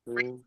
हम्म।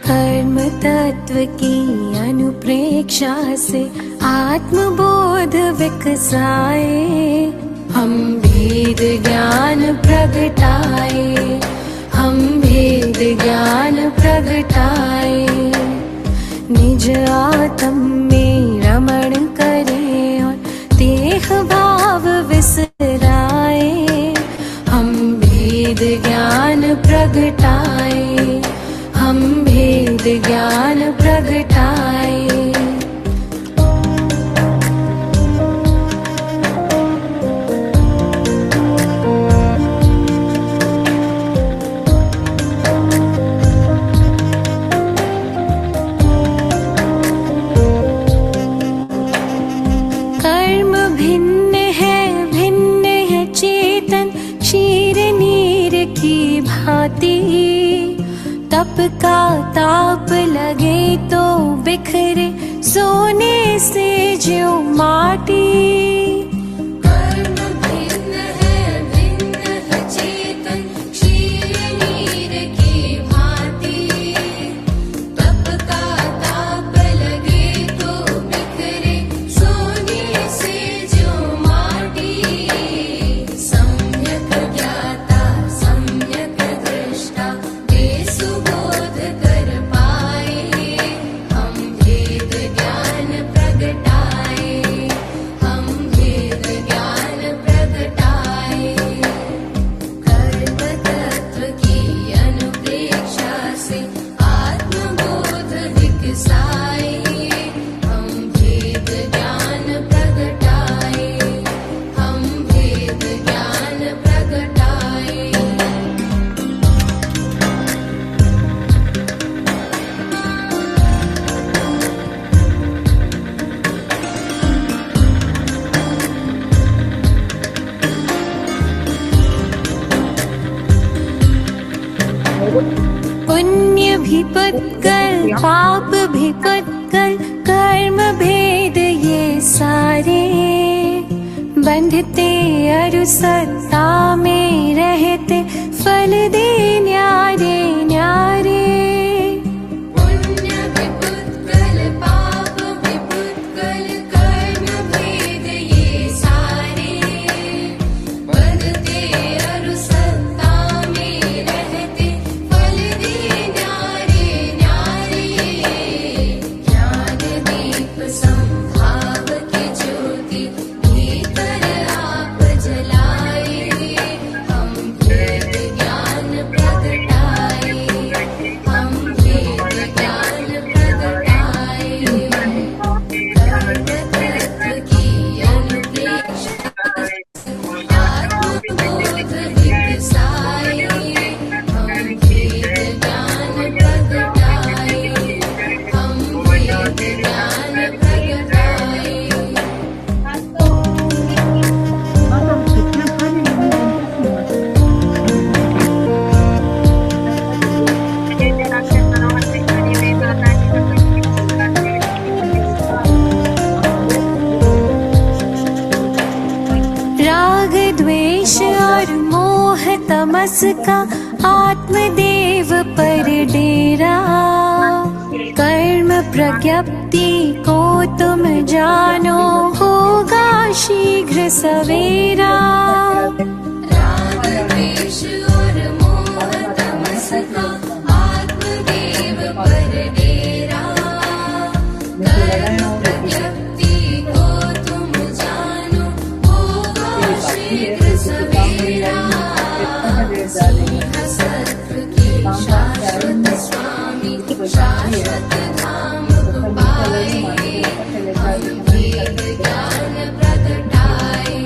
कर्म तत्व की अनुप्रेक्षा से आत्मबोध विकसाए, हम भेद ज्ञान प्रगटाए, हम भेद ज्ञान प्रगटाए। निज आत्म में रमण करें और देह भाव विसराए, हम भेद ज्ञान प्रगटाए, हम भेद ज्ञान प्रगटाए। कर्म भिन्न है चेतन क्षीर नीर की भांति। तप का ताप लगे तो बिखरे सोने से ज्यों माटी। कर्म भिन्न है चेतन क्षीर नीर की भांति। तप का ताप लगे तो बिखरे सोने से ज्यों माटी। सम्यक ज्ञाता सम्यक दृष्टा सुबोध कर पाए, हम भेद ज्ञान प्रगटाए, हम भेद ज्ञान प्रगटाए। कर्म तत्व की अनुप्रेक्षा से आत्मबोध विकसाए, हम भेद ज्ञान प्रगटाए, हम भेद ज्ञान प्रगटाए। पुण्य भी पुत्कल पाप भी पुत्कल, कर्म भेद ये सारे। बंधते अरु सत्ता में रहते फल दे न्यारे न्यारे। पुण्य भी पुत्कल पाप भी पुत्कल, कर्म भेद ये सारे। बंधते अरु सत्ता में रहते फल दे न्यारे न्यारे। ज्ञान दीप संभाव की ज्योति भीतर आप जलाए, हम भेद ज्ञान प्रगटाए, हम भेद ज्ञान प्रगटाए। कर्म तत्व की अनुप्रेक्षा आत्मबोध विकसाए, हम भेद ज्ञान प्रगटाए, हम भेद ज्ञान प्रगटाए। राग द्वेष और मोह तमस का आत्मदेव पर डेरा। कर्म प्रज्ञप्ति को तुम जानो, होगा शीघ्र सवेरा। राग द्वेष और मोह तमस का आत्मदेव पर डेरा। कर्म प्रज्ञप्ति को तुम जानो, होगा शीघ्र सवेरा। सिंह सत्व की शाश्वत स्वामी शाश्वत धाम को पाए, हम भेद ज्ञान प्रगटाए,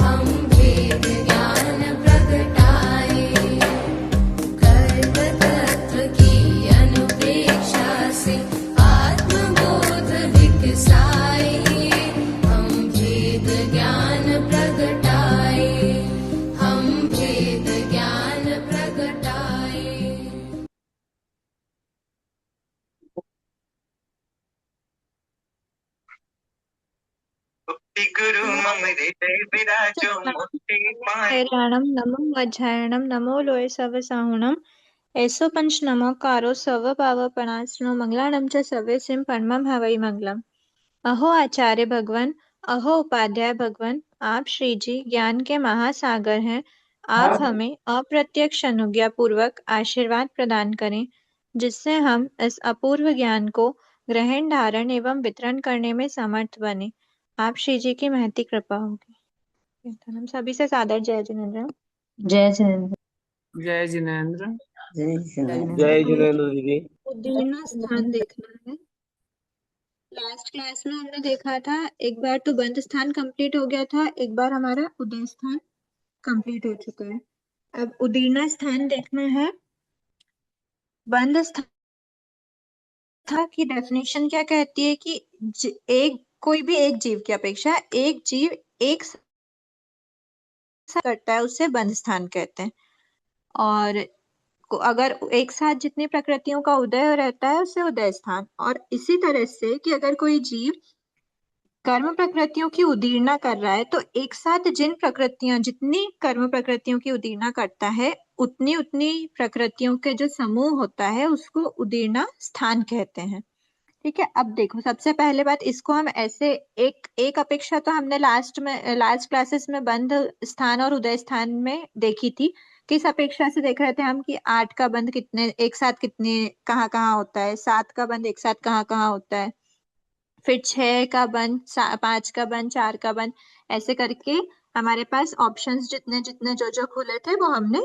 हम भेद ज्ञान प्रगटाए। कर्म तत्व की अनुप्रेक्षा से गुरु मम हृदय विराजो मुक्ति पाए। शैलाणम नमो वज्रायणम नमो लोय सव साहुणम ऐसो पंच नमो कारो सव पाव पणासनो मंगलाणम च सवे सिम परमम हवै मंगलम। अहो आचार्य भगवान, अहो उपाध्याय भगवान, आप श्री जी ज्ञान के महासागर हैं। आप हमें अप्रत्यक्ष अनुज्ञा पूर्वक आशीर्वाद प्रदान करें, जिससे हम इस अपूर्व ज्ञान को ग्रहण धारण एवं वितरण करने में समर्थ बने। आप श्री जी की महती कृपा होगी। हम सभी से सादर जय जिनेन्द्र। जय जिनेन्द्र। जय जिनेन्द्र। जय जिनेन्द्र। जय जिनेन्द्र दीदी। उदीर्ण स्थान देखना है। लास्ट क्लास में हमने देखा था, एक बार तो बंध स्थान कंप्लीट हो गया था, एक बार हमारा उदय स्थान कंप्लीट हो चुका है। अब उदीर्ण स्थान देखना है। बंध स्थान की डेफिनेशन क्या कहती है कि एक कोई भी एक जीव की अपेक्षा एक जीव एक करता है, उसे बंध स्थान कहते हैं। और अगर एक साथ जितनी प्रकृतियों का उदय रहता है उसे उदय स्थान। और इसी तरह से कि अगर कोई जीव कर्म प्रकृतियों की उदीर्णा कर रहा है तो एक साथ जितनी कर्म प्रकृतियों की उदीर्णा करता है उतनी उतनी प्रकृतियों के जो समूह होता है उसको उदीर्णा स्थान कहते हैं। ठीक है, अब देखो सबसे पहले बात इसको हम ऐसे एक अपेक्षा तो हमने लास्ट क्लासेस में बंध स्थान और उदय स्थान में देखी थी। किस अपेक्षा से देख रहे थे हम कि 8 का बंध कितने एक साथ कितने कहाँ कहाँ होता है, 7 का बंध एक साथ कहाँ कहाँ होता है, फिर 6 का बंध 5 का बंध 4 का बंध, ऐसे करके हमारे पास ऑप्शंस जितने जितने जो जो खुले थे वो हमने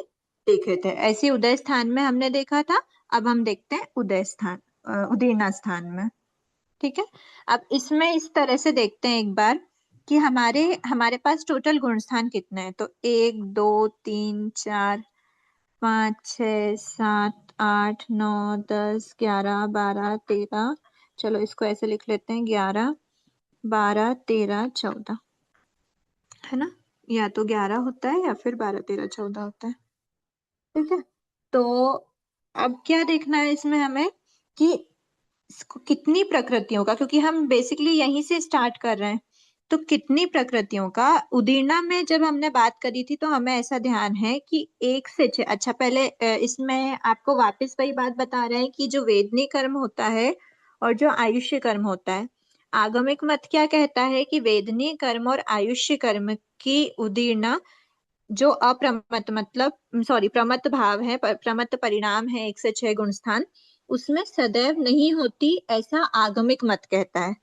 देखे थे। ऐसे उदय स्थान में हमने देखा था। अब हम देखते हैं उदीर्णा स्थान में। ठीक है, अब इसमें इस तरह से देखते हैं एक बार कि हमारे पास टोटल गुण स्थान कितने हैं। तो 1 2 3 4 5 6 7 8 9 10 11 12 13, चलो इसको ऐसे लिख लेते हैं 11 12 13 14, है ना। या तो 11 होता है या फिर 12 13 14 होता है। ठीक है, तो अब क्या देखना है इसमें हमें कि कितनी प्रकृतियों का, क्योंकि हम बेसिकली यहीं से स्टार्ट कर रहे हैं, तो कितनी प्रकृतियों का उदीर्णा में जब हमने बात करी थी तो हमें ऐसा ध्यान है कि 1 से 6। अच्छा, पहले इसमें आपको वापस वही बात बता रहे हैं कि जो वेदनी कर्म होता है और जो आयुष्य कर्म होता है, आगमिक मत क्या कहता है कि वेदनी कर्म और आयुष्य कर्म की उदीर्णा जो प्रमत्त भाव है, प्रमत्त परिणाम है 1 से 6 गुण स्थान, उसमें सदैव नहीं होती, ऐसा आगमिक मत कहता है।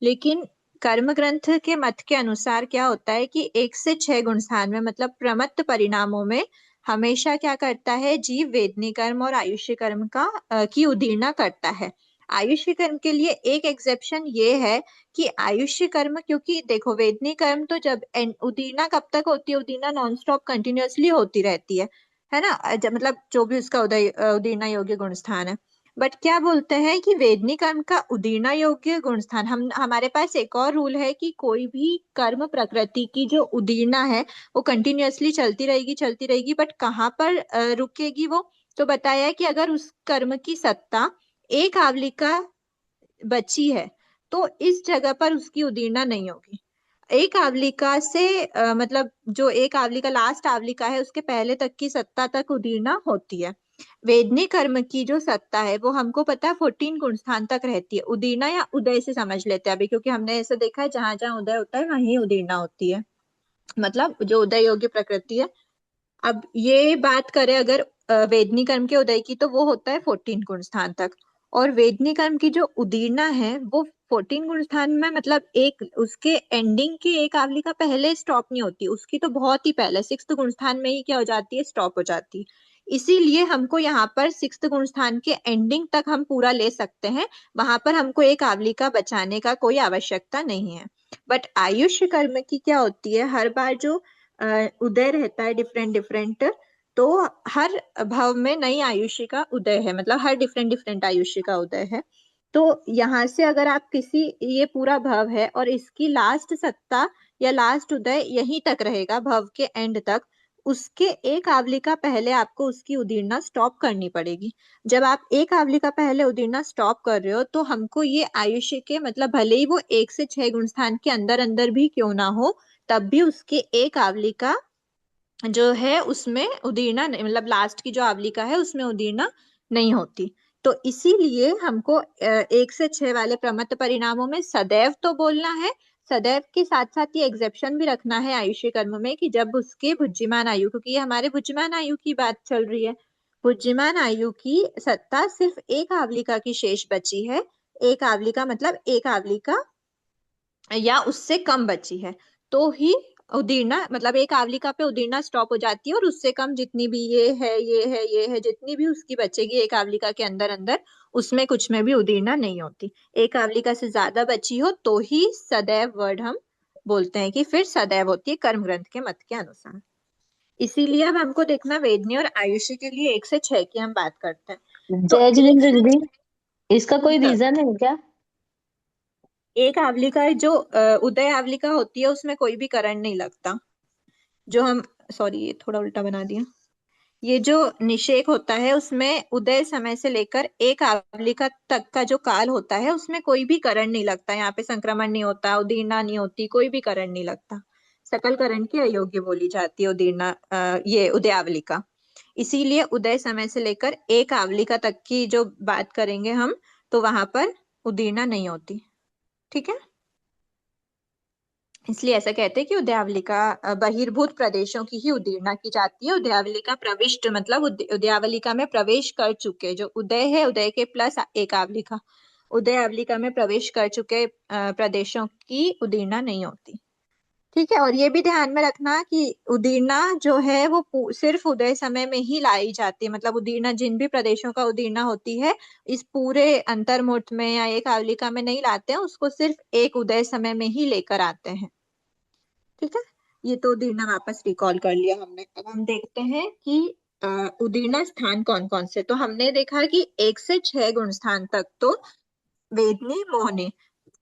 लेकिन कर्म ग्रंथ के मत के अनुसार क्या होता है कि 1 से 6 गुण स्थान में मतलब प्रमत्त परिणामों में हमेशा क्या करता है, जीव वेदनी कर्म और आयुष्य कर्म की उदीर्णा करता है। आयुष्य कर्म के लिए एक एक्सेप्शन ये है कि आयुष्य कर्म, क्योंकि देखो वेदनी कर्म तो जब उदीर्णा कब तक होती है, उदीर्णा नॉन स्टॉप कंटिन्यूअसली होती रहती है ना, मतलब जो भी उसका उदीर्णा योग्य गुण स्थान है। बट क्या बोलते हैं कि वेदनी कर्म का उदीर्णा योग्य गुण स्थान, हमारे पास एक और रूल है कि कोई भी कर्म प्रकृति की जो उदीर्णा है वो कंटिन्यूअसली चलती रहेगी, बट कहाँ पर रुकेगी वो, तो बताया है कि अगर उस कर्म की सत्ता एक आवलिका बची है तो इस जगह पर उसकी उदीर्णा नहीं होगी। एक आवलिका से मतलब जो एक आवलिका लास्ट आवलिका है उसके पहले तक की सत्ता तक उदीर्णा होती है। वेदनी कर्म की जो सत्ता है वो हमको पता है 14 गुण स्थान तक रहती है। उदीर्णा या उदय से समझ लेते हैं अभी, क्योंकि हमने ऐसे देखा है जहां जहां उदय होता है वहीं उदीर्णा होती है, मतलब जो उदय योग्य प्रकृति है। अब ये बात करें अगर वेदनी कर्म के उदय की, तो वो होता है 14 गुण स्थान तक। और वेदनी कर्म की जो उदीर्णा है वो 14 गुण स्थान में मतलब एक उसके एंडिंग की एक आवलिका पहले स्टॉप नहीं होती, उसकी तो बहुत ही पहले 6th गुण स्थान में ही क्या हो जाती है, स्टॉप हो जाती है। इसीलिए हमको यहाँ पर 6th गुण स्थान के एंडिंग तक हम पूरा ले सकते हैं, वहां पर हमको एक आवलिका बचाने का कोई आवश्यकता नहीं है। बट आयुष्य कर्म की क्या होती है, हर बार जो उदय रहता है डिफरेंट डिफरेंट, तो हर भव में नई आयुष्य का उदय है, मतलब हर डिफरेंट डिफरेंट आयुष्य का उदय है। तो यहाँ से अगर आप ये पूरा भव है और इसकी लास्ट सत्ता या लास्ट उदय यहीं तक रहेगा भव के एंड तक, उसके एक आवलिका पहले आपको उसकी उदीरना स्टॉप करनी पड़ेगी। जब आप एक आवलिका पहले उदीरना स्टॉप कर रहे हो तो हमको ये आयुष्य के मतलब भले ही वो 1 से 6 गुणस्थान के अंदर अंदर भी क्यों ना हो, तब भी उसके एक आवलिका जो है उसमें उदीरना मतलब लास्ट की जो आवलिका है उसमें उदीरना नहीं होती। तो इसीलिए हमको 1 से 6 वाले प्रमत्त परिणामों में सदैव तो बोलना है, सदैव के साथ साथ ये एग्जेप्शन भी रखना है आयुष्य कर्म में कि जब उसके भुज्यमान आयु, क्योंकि ये हमारे भुज्यमान आयु की बात चल रही है, भुज्यमान आयु की सत्ता सिर्फ एक आवलिका की शेष बची है। एक आवलिका मतलब एक आवलिका या उससे कम बची है तो ही उदीरना मतलब एक आवलिका पे उदीरना स्टॉप हो जाती है, और उससे कम जितनी भी ये है ये है ये है जितनी भी उसकी बचेगी एक आवलिका के अंदर अंदर, उसमें कुछ में भी उदीरना नहीं होती। एक आवलिका से ज्यादा बची हो तो ही सदैव वर्ड हम बोलते हैं कि फिर सदैव होती है कर्म ग्रंथ के मत के अनुसार। इसीलिए अब हमको देखना वेदनी और आयुष्य के लिए 1 से 6 की हम बात करते हैं। तो जय 1 जिनेन्द्र से दीदी, इसका कोई 6 रीजन है क्या? एक आवलिका जो उदय आवलिका होती है उसमें कोई भी करंट नहीं लगता। जो हम सॉरी ये थोड़ा उल्टा बना दिया, ये जो निषेक होता है उसमें उदय समय से लेकर एक आवलिका तक का जो काल होता है उसमें कोई भी करंट नहीं लगता। यहाँ पे संक्रमण नहीं होता, उदीरना नहीं होती, कोई भी करंट नहीं लगता। सकल करंट की अयोग्य बोली जाती है उदीरना ये उदय आवलिका। इसीलिए उदय समय से लेकर एक आवलिका तक की जो बात करेंगे हम तो वहां पर उदीरना नहीं होती। ठीक है, इसलिए ऐसा कहते हैं कि उदयावलिका बहिर्भूत प्रदेशों की ही उदीरना की जाती है। उदयावलिका प्रविष्ट मतलब उदयावलिका में प्रवेश कर चुके, जो उदय है उदय के प्लस एक आवलिका, उदयावलिका में प्रवेश कर चुके प्रदेशों की उदीरना नहीं होती। ठीक है, और ये भी ध्यान में रखना कि उदीरना जो है वो सिर्फ उदय समय में ही लाई जाती है। मतलब उदीरना जिन भी प्रदेशों का उदीरना होती है इस पूरे अंतर्मुठ में या एक आवलिका में नहीं लाते हैं, उसको सिर्फ एक उदय समय में ही लेकर आते हैं। ठीक है, ये तो उदीरना वापस रिकॉल कर लिया हमने। अब हम देखते हैं कि उदीरना स्थान कौन कौन से। तो हमने देखा कि 1 से 6 गुण स्थान तक तो वेदनी मोहनी,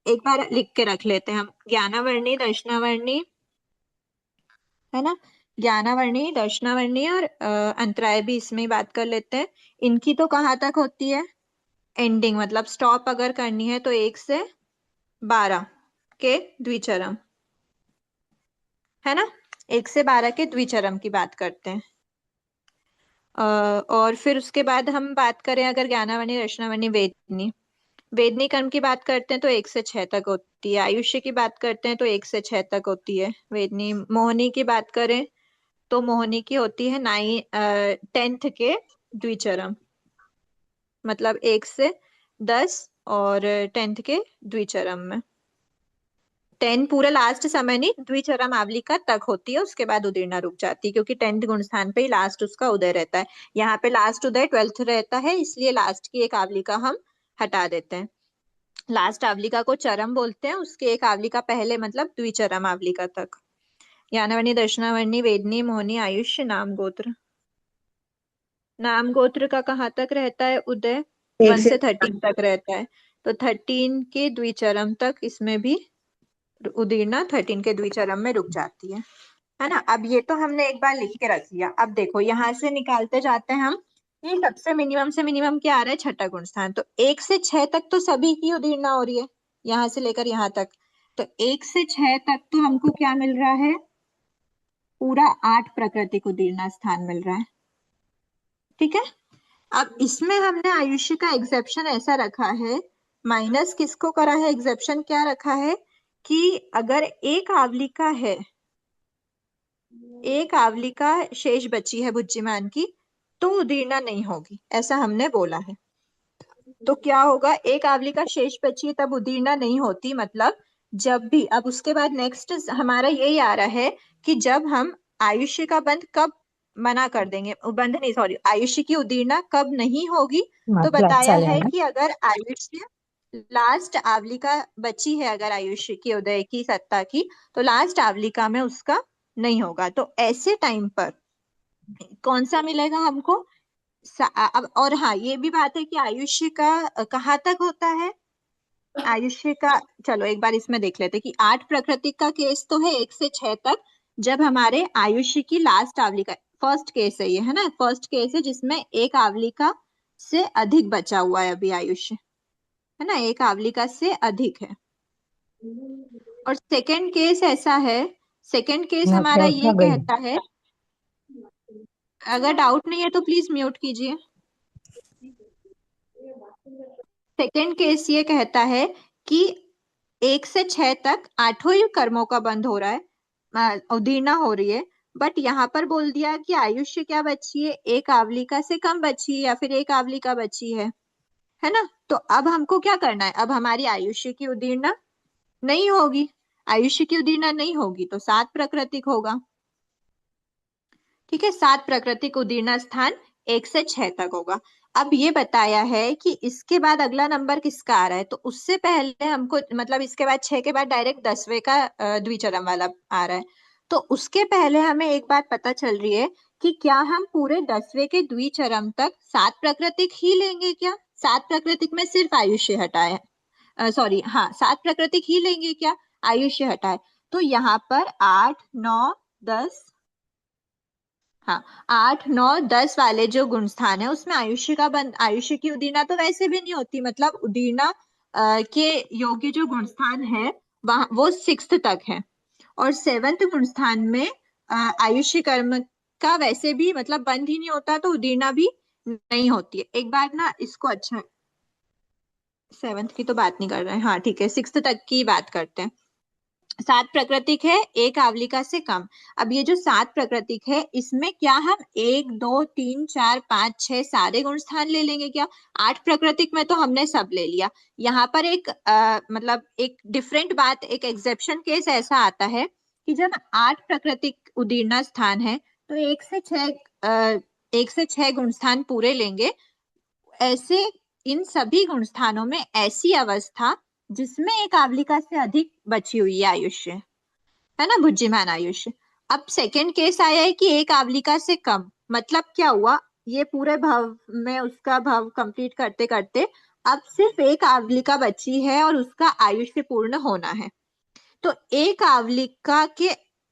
एक बार लिख के रख लेते हैं हम, ज्ञानावर्णी दर्शनावर्णी है ना, ज्ञानावर्णी दर्शनावर्णी और अंतराय भी इसमें ही बात कर लेते हैं। इनकी तो कहाँ तक होती है एंडिंग, मतलब स्टॉप अगर करनी है तो 1 से 12 के द्विचरम है ना, 1 से 12 के द्विचरम की बात करते हैं। और फिर उसके बाद हम बात करें अगर ज्ञानावर्णी रचनावर्णी वेदनी, वेदनी कर्म की बात करते हैं तो 1 से 6 तक होती है। आयुष्य की बात करते हैं तो 1 से 6 तक होती है वेदनी। मोहनी की बात करें तो मोहनी की होती है 10th के द्विचरम, मतलब 1 से 10 और 10th के द्विचरम में। 10 पूरा लास्ट समय नहीं, द्विचरम आवलिका तक होती है, उसके बाद उदीरना रुक जाती है क्योंकि 10th गुण स्थान पे ही लास्ट उसका उदय रहता है। यहाँ पे लास्ट उदय 12th रहता है, इसलिए लास्ट की एक आवलिका हम हटा देते हैं। लास्ट आवलिका को चरम बोलते हैं, उसके एक आवलिका पहले मतलब द्विचरम आवलिका तक। ज्ञानावर्णी दर्शनावर्णी वेदनी मोहनी आयुष्य नाम गोत्र, नाम गोत्र का कहाँ तक रहता है उदय 1 से 13 तक रहता है, तो 13 के द्विचरम तक इसमें भी उदीरना 13 के द्विचरम में रुक जाती है ना। अब ये तो हमने एक बार लिख के रख लिया। अब देखो यहाँ से निकालते जाते हैं हम, ये सबसे मिनिमम से मिनिमम क्या आ रहा है, छठा गुण स्थान। तो 1 से 6 तक तो सभी की उदीरना हो रही है यहाँ से लेकर यहाँ तक, तो 1 से 6 तक तो हमको क्या मिल रहा है, पूरा 8 प्राकृतिक उदीरना स्थान मिल रहा है। ठीक है, अब इसमें हमने आयुष्य का एग्जेप्शन ऐसा रखा है, माइनस किसको करा है, एग्जेप्शन क्या रखा है कि अगर एक आवलिका है, एक आवलिका शेष बची है बुद्धिमान की, तो उदीरना नहीं होगी, ऐसा हमने बोला है। तो क्या होगा, एक आवलिका शेष बची है तब उदीरना नहीं होती, मतलब जब भी, अब उसके बाद नेक्स्ट हमारा यही आ रहा है कि जब हम आयुष्य का बंध कब मना कर देंगे, बंध नहीं सॉरी, आयुष्य की उदीरना कब नहीं होगी। तो बताया है कि अगर आयुष्य लास्ट आवलिका बची है, अगर आयुष्य की उदय की सत्ता की, तो लास्ट आवलिका में उसका नहीं होगा। तो ऐसे टाइम पर कौन सा मिलेगा हमको, अब और हाँ ये भी बात है कि आयुष्य का कहाँ तक होता है, आयुष्य का चलो एक बार इसमें देख लेते हैं कि 8 प्राकृतिक का केस तो है 1 से 6 तक, जब हमारे आयुष्य की लास्ट आवलिका, फर्स्ट केस है ये, है ना, फर्स्ट केस है जिसमें एक आवलिका से अधिक बचा हुआ है अभी आयुष्य, है ना, एक आवलिका से अधिक है। और सेकंड केस ऐसा है, सेकंड केस मैं हमारा चौथा ये गई। कहता है, अगर डाउट नहीं है तो प्लीज म्यूट कीजिए। सेकंड केस ये कहता है कि 1 से 6 तक आठों ही कर्मों का बंद हो रहा है, उदीर्णा हो रही है, बट यहाँ पर बोल दिया कि आयुष्य क्या बची है, एक आवलिका से कम बची है या फिर एक आवलिका बची है ना। तो अब हमको क्या करना है, अब हमारी आयुष्य की उदीर्णा नहीं होगी, आयुष्य की उदीर्णा नहीं होगी तो 7 प्राकृतिक होगा। ठीक है, 7 प्राकृतिक उदीर्णा स्थान 1 से 6 तक होगा। अब ये बताया है कि इसके बाद अगला नंबर किसका आ रहा है, तो उससे पहले हमको, मतलब इसके बाद 6 के बाद डायरेक्ट 10वें का द्विचरम वाला आ रहा है। तो उसके पहले हमें एक बात पता चल रही है कि क्या हम पूरे 10वें के द्विचरम तक 7 प्राकृतिक ही लेंगे क्या, 7 प्राकृतिक में सिर्फ आयुष्य हटाए, सॉरी हाँ 7 प्राकृतिक ही लेंगे क्या, आयुष्य हटाए। तो यहाँ पर 8, 9, 10, हाँ 8, 9, 10 वाले जो गुण स्थान है उसमें आयुष्य का बंद, आयुष्य की उदीर्णा तो वैसे भी नहीं होती, मतलब उदीर्णा के योग्य जो गुण स्थान है वहां वो 6th तक है। और 7th गुण स्थान में आयुष्य कर्म का वैसे भी मतलब बंद ही नहीं होता, तो उदीर्णा भी नहीं होती है। एक बार ना इसको, अच्छा 7th की तो बात नहीं कर रहे हैं, हाँ ठीक है 6th तक की बात करते हैं। 7 प्राकृतिक है एक आवलिका से कम। अब ये जो 7 प्राकृतिक है इसमें क्या हम 1, 2, 3, 4, 5, 6 सारे गुण स्थान ले लेंगे क्या, 8 प्राकृतिक में तो हमने सब ले लिया। यहाँ पर एक मतलब एक डिफरेंट बात, एक एक्सेप्शन केस ऐसा आता है कि जब 8 प्राकृतिक उदीर्णा स्थान है तो 1 से 6 गुण स्थान पूरे लेंगे। ऐसे इन सभी गुण स्थानों में ऐसी अवस्था जिसमें एक आवलिका से अधिक बची हुई है आयुष्य, है ना, बुद्धिमान आयुष्य। अब सेकंड केस आया है कि एक आवलिका से कम, मतलब क्या हुआ, ये पूरे भव में उसका भव कंप्लीट करते करते अब सिर्फ एक आवलिका बची है और उसका आयुष्य पूर्ण होना है। तो एक आवलिका के,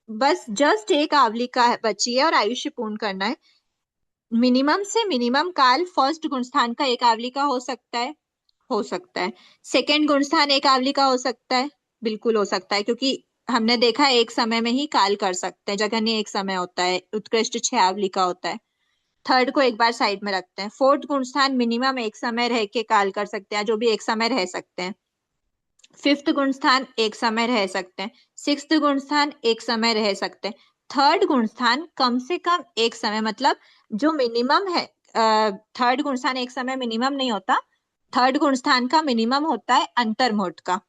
बस जस्ट एक आवलिका बची है और आयुष्य पूर्ण करना है। मिनिमम से मिनिमम काल फर्स्ट गुणस्थान का एक आवलिका हो सकता है, हो सकता है। सेकंड गुणस्थान एक आवलिका हो सकता है, बिल्कुल हो सकता है, क्योंकि हमने देखा है एक समय में ही काल कर सकते हैं, जघन्य एक समय होता है, उत्कृष्ट 6 आवलिका होता है। थर्ड को एक बार साइड में रखते हैं। फोर्थ गुणस्थान मिनिमम एक समय रह के काल कर सकते हैं, जो भी एक समय रह सकते हैं। फिफ्थ गुण स्थान एक समय रह सकते हैं। सिक्स्थ गुण स्थान एक समय रह सकते हैं। थर्ड गुण स्थान कम से कम एक समय, मतलब जो मिनिमम है, थर्ड गुण स्थान एक समय मिनिमम नहीं होता, थर्ड गुण स्थान का मिनिमम होता है अंतर्मुहूर्त का,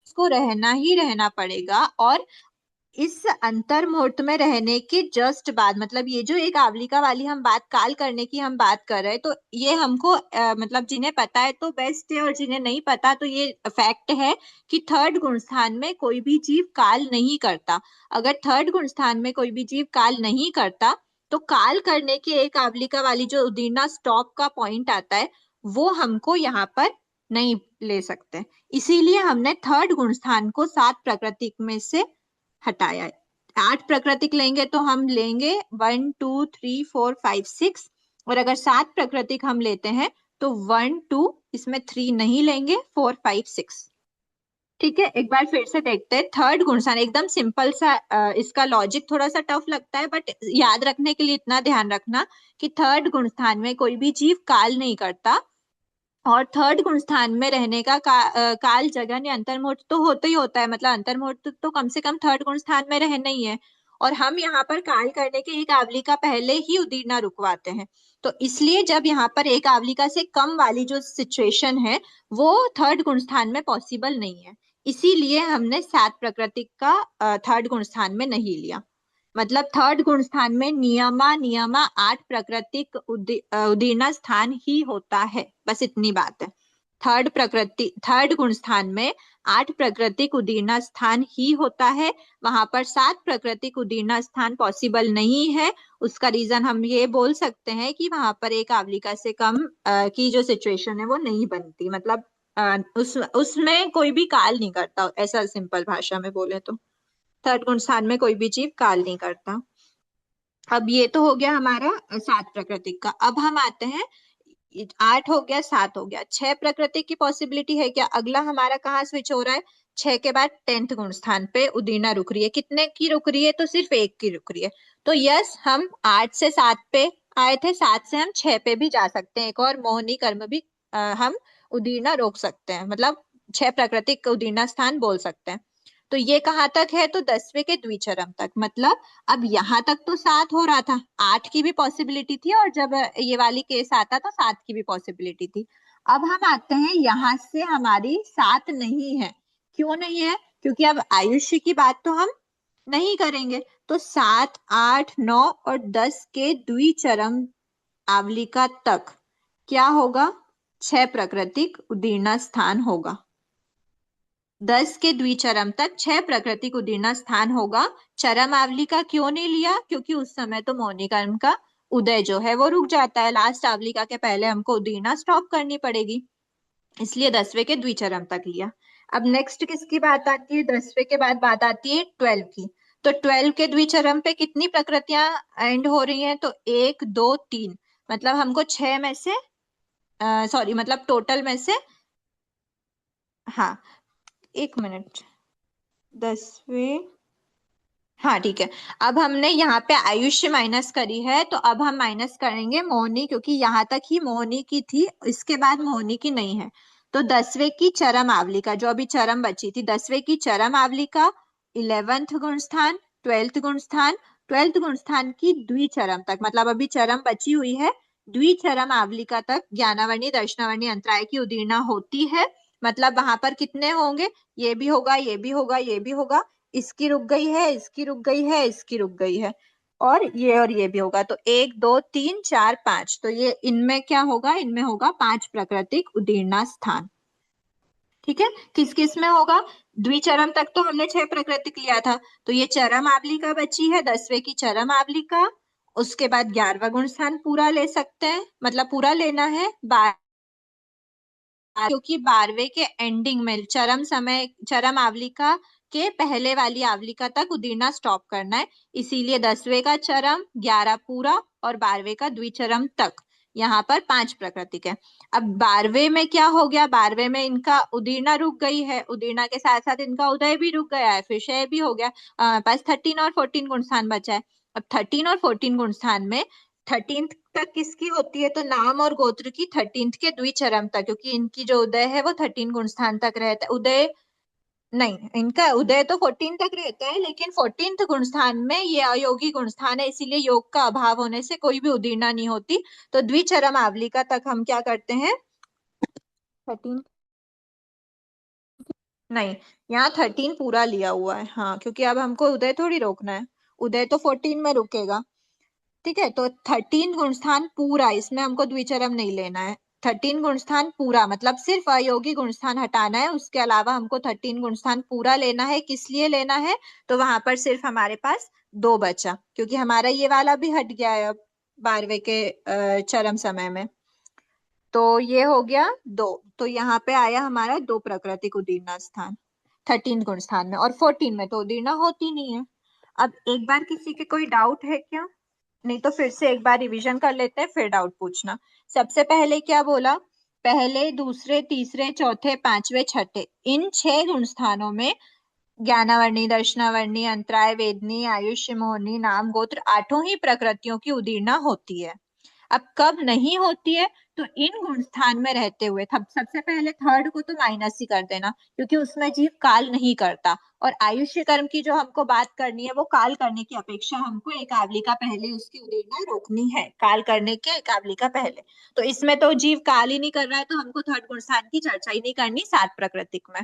इसको रहना ही रहना पड़ेगा। और इस अंतर मुहूर्त में रहने के जस्ट बाद, मतलब ये जो एक आवलिका वाली हम बात, काल करने की हम बात कर रहे हैं, तो ये हमको मतलब जिन्हें पता है तो बेस्ट है, और जिन्हें नहीं पता तो ये फैक्ट है कि थर्ड गुण स्थान में कोई भी जीव काल नहीं करता। अगर थर्ड गुण स्थान में कोई भी जीव काल नहीं करता तो काल करने की एक आवलिका वाली जो उदीर्णा स्टॉप का पॉइंट आता है वो हमको यहाँ पर नहीं ले सकते। इसीलिए हमने थर्ड गुण स्थान को 7 प्राकृतिक में से हटाया है। 8 प्राकृतिक लेंगे तो हम लेंगे 1, 2, 3, 4, 5, 6, और अगर 7 प्राकृतिक हम लेते हैं तो 1, 2, इसमें 3 नहीं लेंगे, 4, 5, 6। ठीक है, एक बार फिर से देखते हैं थर्ड गुणस्थान, एकदम सिंपल सा, इसका लॉजिक थोड़ा सा टफ लगता है बट याद रखने के लिए इतना ध्यान रखना कि थर्ड गुणस्थान में कोई भी जीव काल नहीं करता, और थर्ड गुण स्थान में रहने का काल जगन या अंतर्मुहूर्त तो होता ही होता है, मतलब अंतर्मुहूर्त तो कम से कम थर्ड गुण स्थान में रहना ही है। और हम यहाँ पर काल करने के एक आवलिका पहले ही उदीर्णा रुकवाते हैं, तो इसलिए जब यहाँ पर एक आवलिका से कम वाली जो सिचुएशन है वो थर्ड गुण स्थान में पॉसिबल नहीं है, इसीलिए हमने 7 प्राकृतिक का थर्ड गुण स्थान में नहीं लिया। मतलब थर्ड गुण स्थान में नियमा 8 प्राकृतिक उदीर्णा स्थान ही होता है, बस इतनी बात है। थर्ड गुण स्थान में 8 प्राकृतिक उदीर्णा स्थान ही होता है, वहां पर 7 प्राकृतिक उदीर्णा स्थान पॉसिबल नहीं है। उसका रीजन हम ये बोल सकते हैं कि वहां पर एक आवलिका से कम की जो सिचुएशन है वो नहीं बनती, मतलब उसमें कोई भी काल नहीं करता, ऐसा सिंपल भाषा में बोले तो। थर्ड गुण स्थान में कोई भी जीव काल नहीं करता। अब ये तो हो गया हमारा 7 प्राकृतिक का। अब हम आते हैं 8 हो गया, 7 हो गया, 6 प्राकृतिक की पॉसिबिलिटी है क्या? अगला हमारा कहाँ स्विच हो रहा है? 6 के बाद 10th गुण स्थान पे उदीर्णा रुक रही है। कितने की रुक रही है? तो सिर्फ 1 की रुक रही है। तो यस, हम 8 से 7 पे आए थे, 7 से हम 6 पे भी जा सकते हैं। एक और मोहिनी कर्म भी हम उदीर्णा रोक सकते हैं, मतलब 6 प्राकृतिक उदीर्णा स्थान बोल सकते हैं। तो ये कहाँ तक है? तो 10वें के द्विचरम तक। मतलब अब यहाँ तक तो 7 हो रहा था, 8 की भी पॉसिबिलिटी थी, और जब ये वाली केस आता तो 7 की भी पॉसिबिलिटी थी। अब हम आते हैं, यहाँ से हमारी 7 नहीं है। क्यों नहीं है? क्योंकि अब आयुष्य की बात तो हम नहीं करेंगे। तो 7, 8, 9 और 10 के द्विचरम आवलिका तक क्या होगा? 6 प्राकृतिक उदीर्णा स्थान होगा। 10 के द्विचरम तक 6 प्राकृतिक उदीर्णा स्थान होगा। चरम आवलिका क्यों नहीं लिया? क्योंकि उस समय तो मोहिनी कर्म का उदय जो है वो रुक जाता है, लास्ट आवलिका के पहले हमको उदीर्णा स्टॉप करनी पड़ेगी, इसलिए 10वें के द्विचरम तक लिया। अब नेक्स्ट किसकी बात आती है? 10वें के बाद बात आती है 12 की। तो 12 के द्विचरम पे कितनी प्रकृतियां एंड हो रही हैं? तो 1, 2, 3, मतलब हमको 6 में से सॉरी, मतलब टोटल में से, हाँ एक मिनट, 10वें, हाँ ठीक है। अब हमने यहाँ पे आयुष्य माइनस करी है, तो अब हम माइनस करेंगे मोहिनी, क्योंकि यहाँ तक ही मोहिनी की थी, इसके बाद मोहिनी की नहीं है। तो 10वें की चरम आवलिका, जो अभी चरम बची थी, 10वें की चरम आवलिका, 11th गुण स्थान, 12th गुण स्थान, 12th गुण स्थान की द्विचरम तक, मतलब अभी चरम बची हुई है, द्विचरम आवलिका तक ज्ञानावर्णी दर्शनावर्णी अंतराय की उदीर्णा होती है। मतलब वहां पर कितने होंगे? ये भी होगा, ये भी होगा, ये भी होगा, इसकी रुक गई है, इसकी रुक गई है, इसकी रुक गई है, और ये भी होगा। तो 1, 2, 3, 4, 5, तो ये इनमें क्या होगा? इनमें होगा 5 प्राकृतिक उदीर्णा स्थान। ठीक है, किस किस में होगा? द्विचरम तक तो हमने 6 प्राकृतिक लिया था, तो ये चरम आवलिका बची है, 10वें की चरम आवलिका, उसके बाद 11वां गुण स्थान पूरा ले सकते हैं, मतलब पूरा लेना है, क्योंकि 12वें के एंडिंग में चरम समय, चरम आवलिका के पहले वाली आवलिका तक उदीर्णा स्टॉप करना है, इसीलिए 10वें का चरम, 11 पूरा और 12वें का द्विचरम तक, यहाँ पर 5 प्राकृतिक है। अब 12वें में क्या हो गया? 12वें में इनका उदीर्णा रुक गई है, उदीर्णा के साथ साथ इनका उदय भी रुक गया है, फिर क्षय भी हो गया, बस 13 और 14 गुण स्थान बचा है। अब 13 और 14 गुण स्थान में 13th तक किसकी होती है? तो नाम और गोत्र की 13th के द्विचरम तक, क्योंकि इनकी जो उदय है वो 13 गुण स्थान तक रहता है। उदय नहीं, इनका उदय तो 14 तक रहता है, लेकिन 14th गुण स्थान में ये अयोगी गुण स्थान है, इसीलिए योग का अभाव होने से कोई भी उदीर्णा नहीं होती। तो द्विचरम आवलिका तक हम क्या करते हैं? 13 नहीं, यहाँ 13 पूरा लिया हुआ है, हाँ, क्योंकि अब हमको उदय थोड़ी रोकना है, उदय तो 14 में रुकेगा। ठीक है, तो 13 गुण स्थान पूरा, इसमें हमको द्विचरम नहीं लेना है। 13 गुण स्थान पूरा मतलब सिर्फ अयोगी गुण स्थान हटाना है, उसके अलावा हमको 13 गुण स्थान पूरा लेना है। किस लिए लेना है? तो वहां पर सिर्फ हमारे पास 2 बचा, क्योंकि हमारा ये वाला भी हट गया है अब 12वें के चरम समय में। तो ये हो गया 2, तो यहाँ पे आया हमारा 2 प्राकृतिक उदीर्णा स्थान 13 गुण स्थान में, और 14 में तो उदीर्णा होती नहीं है। अब एक बार किसी के कोई डाउट है क्या? नहीं तो फिर से एक बार रिवीजन कर लेते हैं, फिर डाउट पूछना। सबसे पहले क्या बोला? पहले, दूसरे, तीसरे, चौथे, पांचवे, छठे, इन 6 गुण स्थानों में ज्ञानावर्णी, दर्शनावर्णी, अंतराय, वेदनी, आयुष्य, मोहिनी, नाम, गोत्र, 8 ही प्रकृतियों की उदीर्णा होती है। अब कब नहीं होती है? तो इन गुण स्थान में रहते हुए। सबसे पहले थर्ड को तो माइनस ही कर देना, क्योंकि उसमें जीव काल नहीं करता, और आयुष्य कर्म की जो हमको बात करनी है, वो काल करने की अपेक्षा हमको एक आवलिका पहले उसकी उदीर्णा रोकनी है, काल करने के एक आवलिका पहले। तो इसमें तो जीव काल ही नहीं कर रहा है, तो हमको थर्ड गुण स्थान की चर्चा ही नहीं करनी 7 प्राकृतिक में।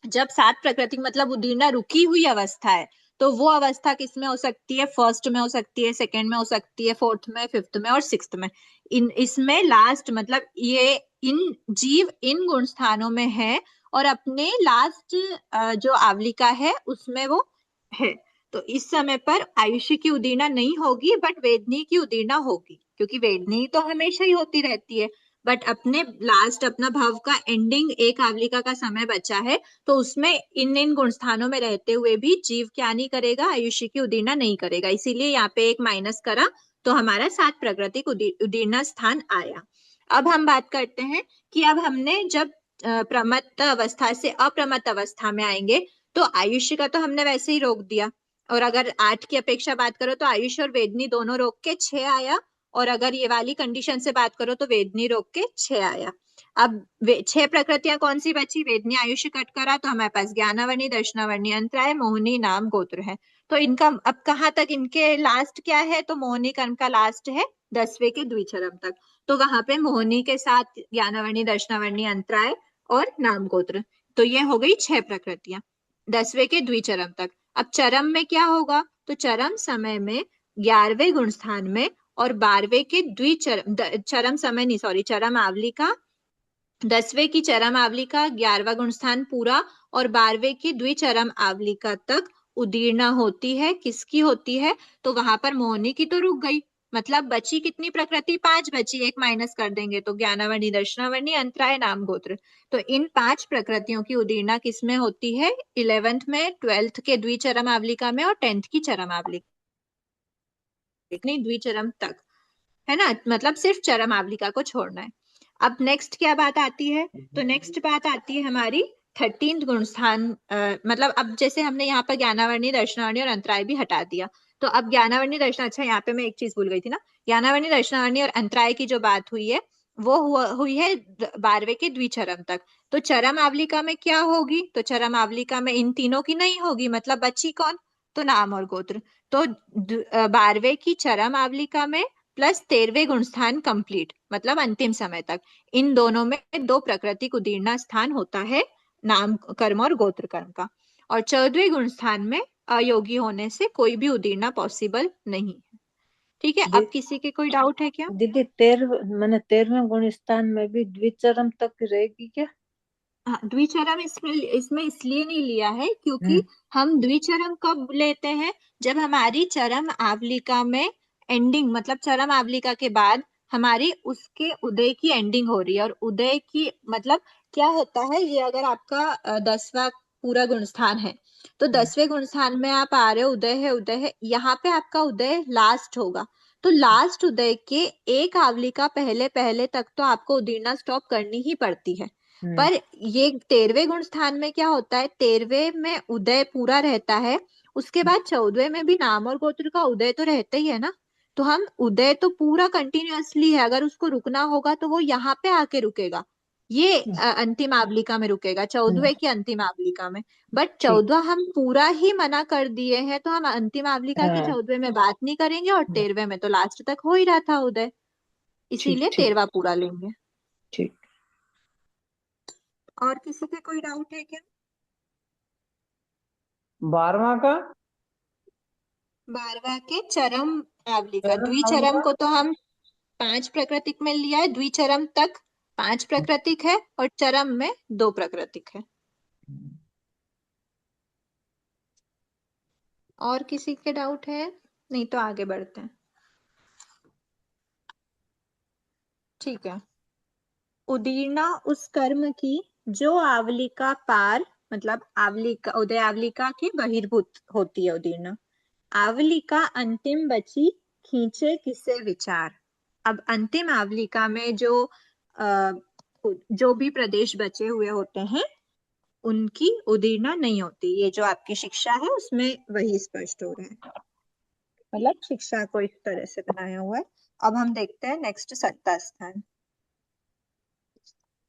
जब 7 प्राकृतिक मतलब उदीर्णा रुकी हुई अवस्था है, तो वो अवस्था किसमें हो सकती है? फर्स्ट में हो सकती है, सेकंड में हो सकती है, फोर्थ में, फिफ्थ में और सिक्स्थ में। इसमें लास्ट मतलब ये इन जीव इन गुण स्थानों में है, और अपने लास्ट जो आवलिका है उसमें वो है। तो इस समय पर आयुष्य की उदीर्णा नहीं होगी, बट वेदनी की उदीर्णा होगी, क्योंकि वेदनी तो हमेशा ही होती रहती है। बट अपने लास्ट अपना भव का एंडिंग एक आवलिका का समय बचा है, तो उसमें इन गुणस्थानों में रहते हुए भी जीव क्या नहीं करेगा, आयुष्य की उदीर्णा नहीं करेगा। इसीलिए यहाँ पे एक माइनस करा तो हमारा 7 प्राकृतिक उदीर्णा स्थान आया। अब हम बात करते हैं कि अब हमने जब प्रमत्त अवस्था से अप्रमत्त अवस्था में आएंगे तो आयुष्य का तो हमने वैसे ही रोक दिया, और अगर 8 की अपेक्षा बात करो तो आयुष्य और वेदनी दोनों रोक के 6 आया, और अगर ये वाली कंडीशन से बात करो तो वेदनी रोक के 6 आया। अब 6 प्रकृतियां कौन सी बची? वेदनी, आयुष्य कट करा तो हमारे पास ज्ञानावर्णी, दर्शनावर्णी, अंतराय, मोहिनी, नाम, गोत्र है। तो इनका अब कहाँ तक इनके लास्ट क्या है? तो मोहिनी कर्म का लास्ट है 10वें के द्विचरम तक। तो वहां पे मोहिनी के साथ ज्ञानावर्णी, दर्शनावर्णी, अंतराय और नाम, गोत्र, तो ये हो गई 6 प्रकृतियां 10वें के द्विचरम तक। अब चरम में क्या होगा? तो चरम समय में 11वें गुणस्थान में और 12वें के चरम समय नहीं, सॉरी, चरम आवली का 10वें की चरम आवली का 11वां गुणस्थान पूरा और 12वें की द्विचरम आवली का तक उदीर्णा होती है। किसकी होती है? तो वहां पर मोहिनी की तो रुक गई, मतलब बची कितनी प्रकृति? 5 बची, एक माइनस कर देंगे तो ज्ञानावर्णी, दर्शनावर्णी, अंतराय, नाम, गोत्र। तो इन 5 प्रकृतियों की उदीर्णा किसमें होती है? 11th में, 12th के द्विचरम आवलिका में और 10th की चरम आवलिका, द्विचरम तक, है ना? मतलब सिर्फ चरम आवलिका को छोड़ना है। अब नेक्स्ट क्या बात आती है? तो नेक्स्ट बात आती है हमारी 13th गुणस्थान, मतलब अब जैसे हमने यहाँ पर ज्ञानावर्णी, दर्शनावर्णी और अंतराय भी हटा दिया, तो अब ज्ञानावर्णी, दर्शन, अच्छा यहाँ पे मैं एक चीज भूल गई थी ना, ज्ञानावर्णी, दर्शनावर्णी और अंतराय की जो बात हुई है वो हुई है 12वें के द्विचरम तक। तो चरम आवलिका में क्या होगी? तो चरम आवलिका में इन तीनों की नहीं होगी, मतलब बची कौन? तो नाम और गोत्र। तो 12वें की चरम आवलिका में प्लस 13वें गुणस्थान कंप्लीट, मतलब अंतिम समय तक, इन दोनों में 2 प्राकृतिक उदीर्णा स्थान होता है नाम कर्म और गोत्र कर्म का। और 14वें गुणस्थान में अयोगी होने से कोई भी उदीर्णा पॉसिबल नहीं है। ठीक है, अब किसी के कोई डाउट है क्या? दीदी 13वें गुण स्थान में भी द्विचरम तक रहेगी क्या? हाँ, द्विचरम इसमें इसलिए नहीं लिया है क्योंकि हम द्विचरम कब लेते हैं? जब हमारी चरम आवलिका में एंडिंग, मतलब चरम आवलिका के बाद हमारी उसके उदय की एंडिंग हो रही है, और उदय की मतलब क्या होता है, ये अगर आपका 10वां पूरा गुणस्थान है तो 10वें गुणस्थान में आप आ रहे हो, उदय है, यहाँ पे आपका उदय लास्ट होगा, तो लास्ट उदय के एक आवलिका पहले पहले तक तो आपको उदीर्णा स्टॉप करनी ही पड़ती है। पर ये 13वें गुण स्थान में क्या होता है? 13वें में उदय पूरा रहता है, उसके बाद 14वें में भी नाम और गोत्र का उदय तो रहता ही है ना, तो हम उदय तो पूरा कंटिन्यूअसली है, अगर उसको रुकना होगा तो वो यहाँ पे आके रुकेगा, ये अंतिम आवलिका में रुकेगा, 14वें की अंतिम आवलिका में। बट 14वां हम पूरा ही मना कर दिए हैं, तो हम अंतिम आवलिका की 14वें में बात नहीं करेंगे, और 13वें में तो लास्ट तक हो ही रहा था उदय, इसीलिए 13वां पूरा लेंगे। ठीक। और किसी के कोई डाउट है क्या? 12वां का? 12वां के चरम आवलिका, द्विचरम को तो हम 5 प्राकृतिक में लिया है, द्विचरम तक 5 प्राकृतिक है और चरम में 2 प्राकृतिक है। और किसी के डाउट है? नहीं तो आगे बढ़ते हैं। ठीक है, उदीर्णा उस कर्म की जो आवलिका पार, मतलब आवलिका, उदय आवलिका के बहिर्भूत होती है उदीर्णा। आवलिका अंतिम बची, खींचे किसे विचार। अब अंतिम आवलिका में जो भी प्रदेश बचे हुए होते हैं उनकी उदीर्णा नहीं होती, ये जो आपकी शिक्षा है उसमें वही स्पष्ट हो रहा है, मतलब शिक्षा को इस तरह से बनाया हुआ है। अब हम देखते हैं नेक्स्ट सत्ता स्थान।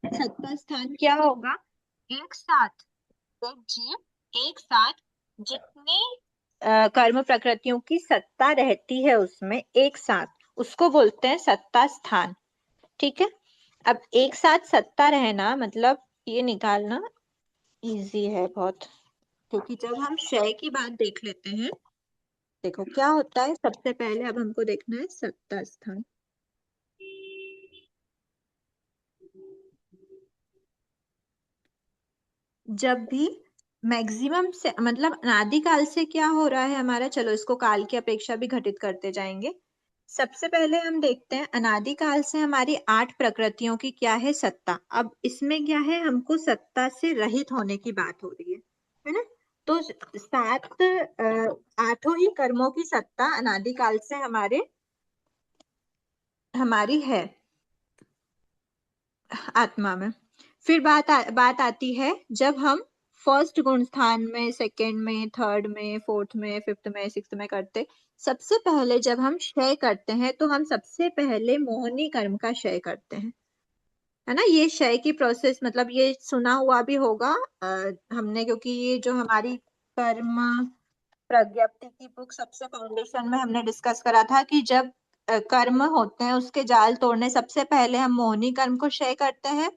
सत्ता स्थान क्या होगा? एक साथ जीव एक साथ जितनी कर्म प्रकृतियों की सत्ता रहती है उसमें एक साथ, उसको बोलते हैं सत्ता स्थान। ठीक है, अब एक साथ सत्ता रहना मतलब ये निकालना इजी है बहुत, क्योंकि जब हम क्षय की बात देख लेते हैं, देखो क्या होता है, सबसे पहले अब हमको देखना है सत्ता स्थान। जब भी मैक्सिमम से, मतलब अनादिकाल से क्या हो रहा है हमारा, चलो इसको काल की अपेक्षा भी घटित करते जाएंगे, सबसे पहले हम देखते हैं अनादिकाल से हमारी 8 प्रकृतियों की क्या है सत्ता। अब इसमें क्या है, हमको सत्ता से रहित होने की बात हो रही है ना। तो आठों ही कर्मों की सत्ता अनादिकाल से हमारी है आत्मा में। फिर बात आती है जब हम फर्स्ट गुण स्थान में, सेकंड में, थर्ड में, फोर्थ में, फिफ्थ में, सिक्स्थ में करते। सबसे पहले जब हम क्षय करते हैं तो हम सबसे पहले मोहनी कर्म का क्षय करते हैं, है ना। ये क्षय की प्रोसेस मतलब ये सुना हुआ भी होगा हमने, क्योंकि ये जो हमारी कर्म प्रज्ञप्ति की बुक सबसे फाउंडेशन में हमने डिस्कस करा था कि जब कर्म होते हैं उसके जाल तोड़ने सबसे पहले हम मोहनी कर्म को क्षय करते हैं।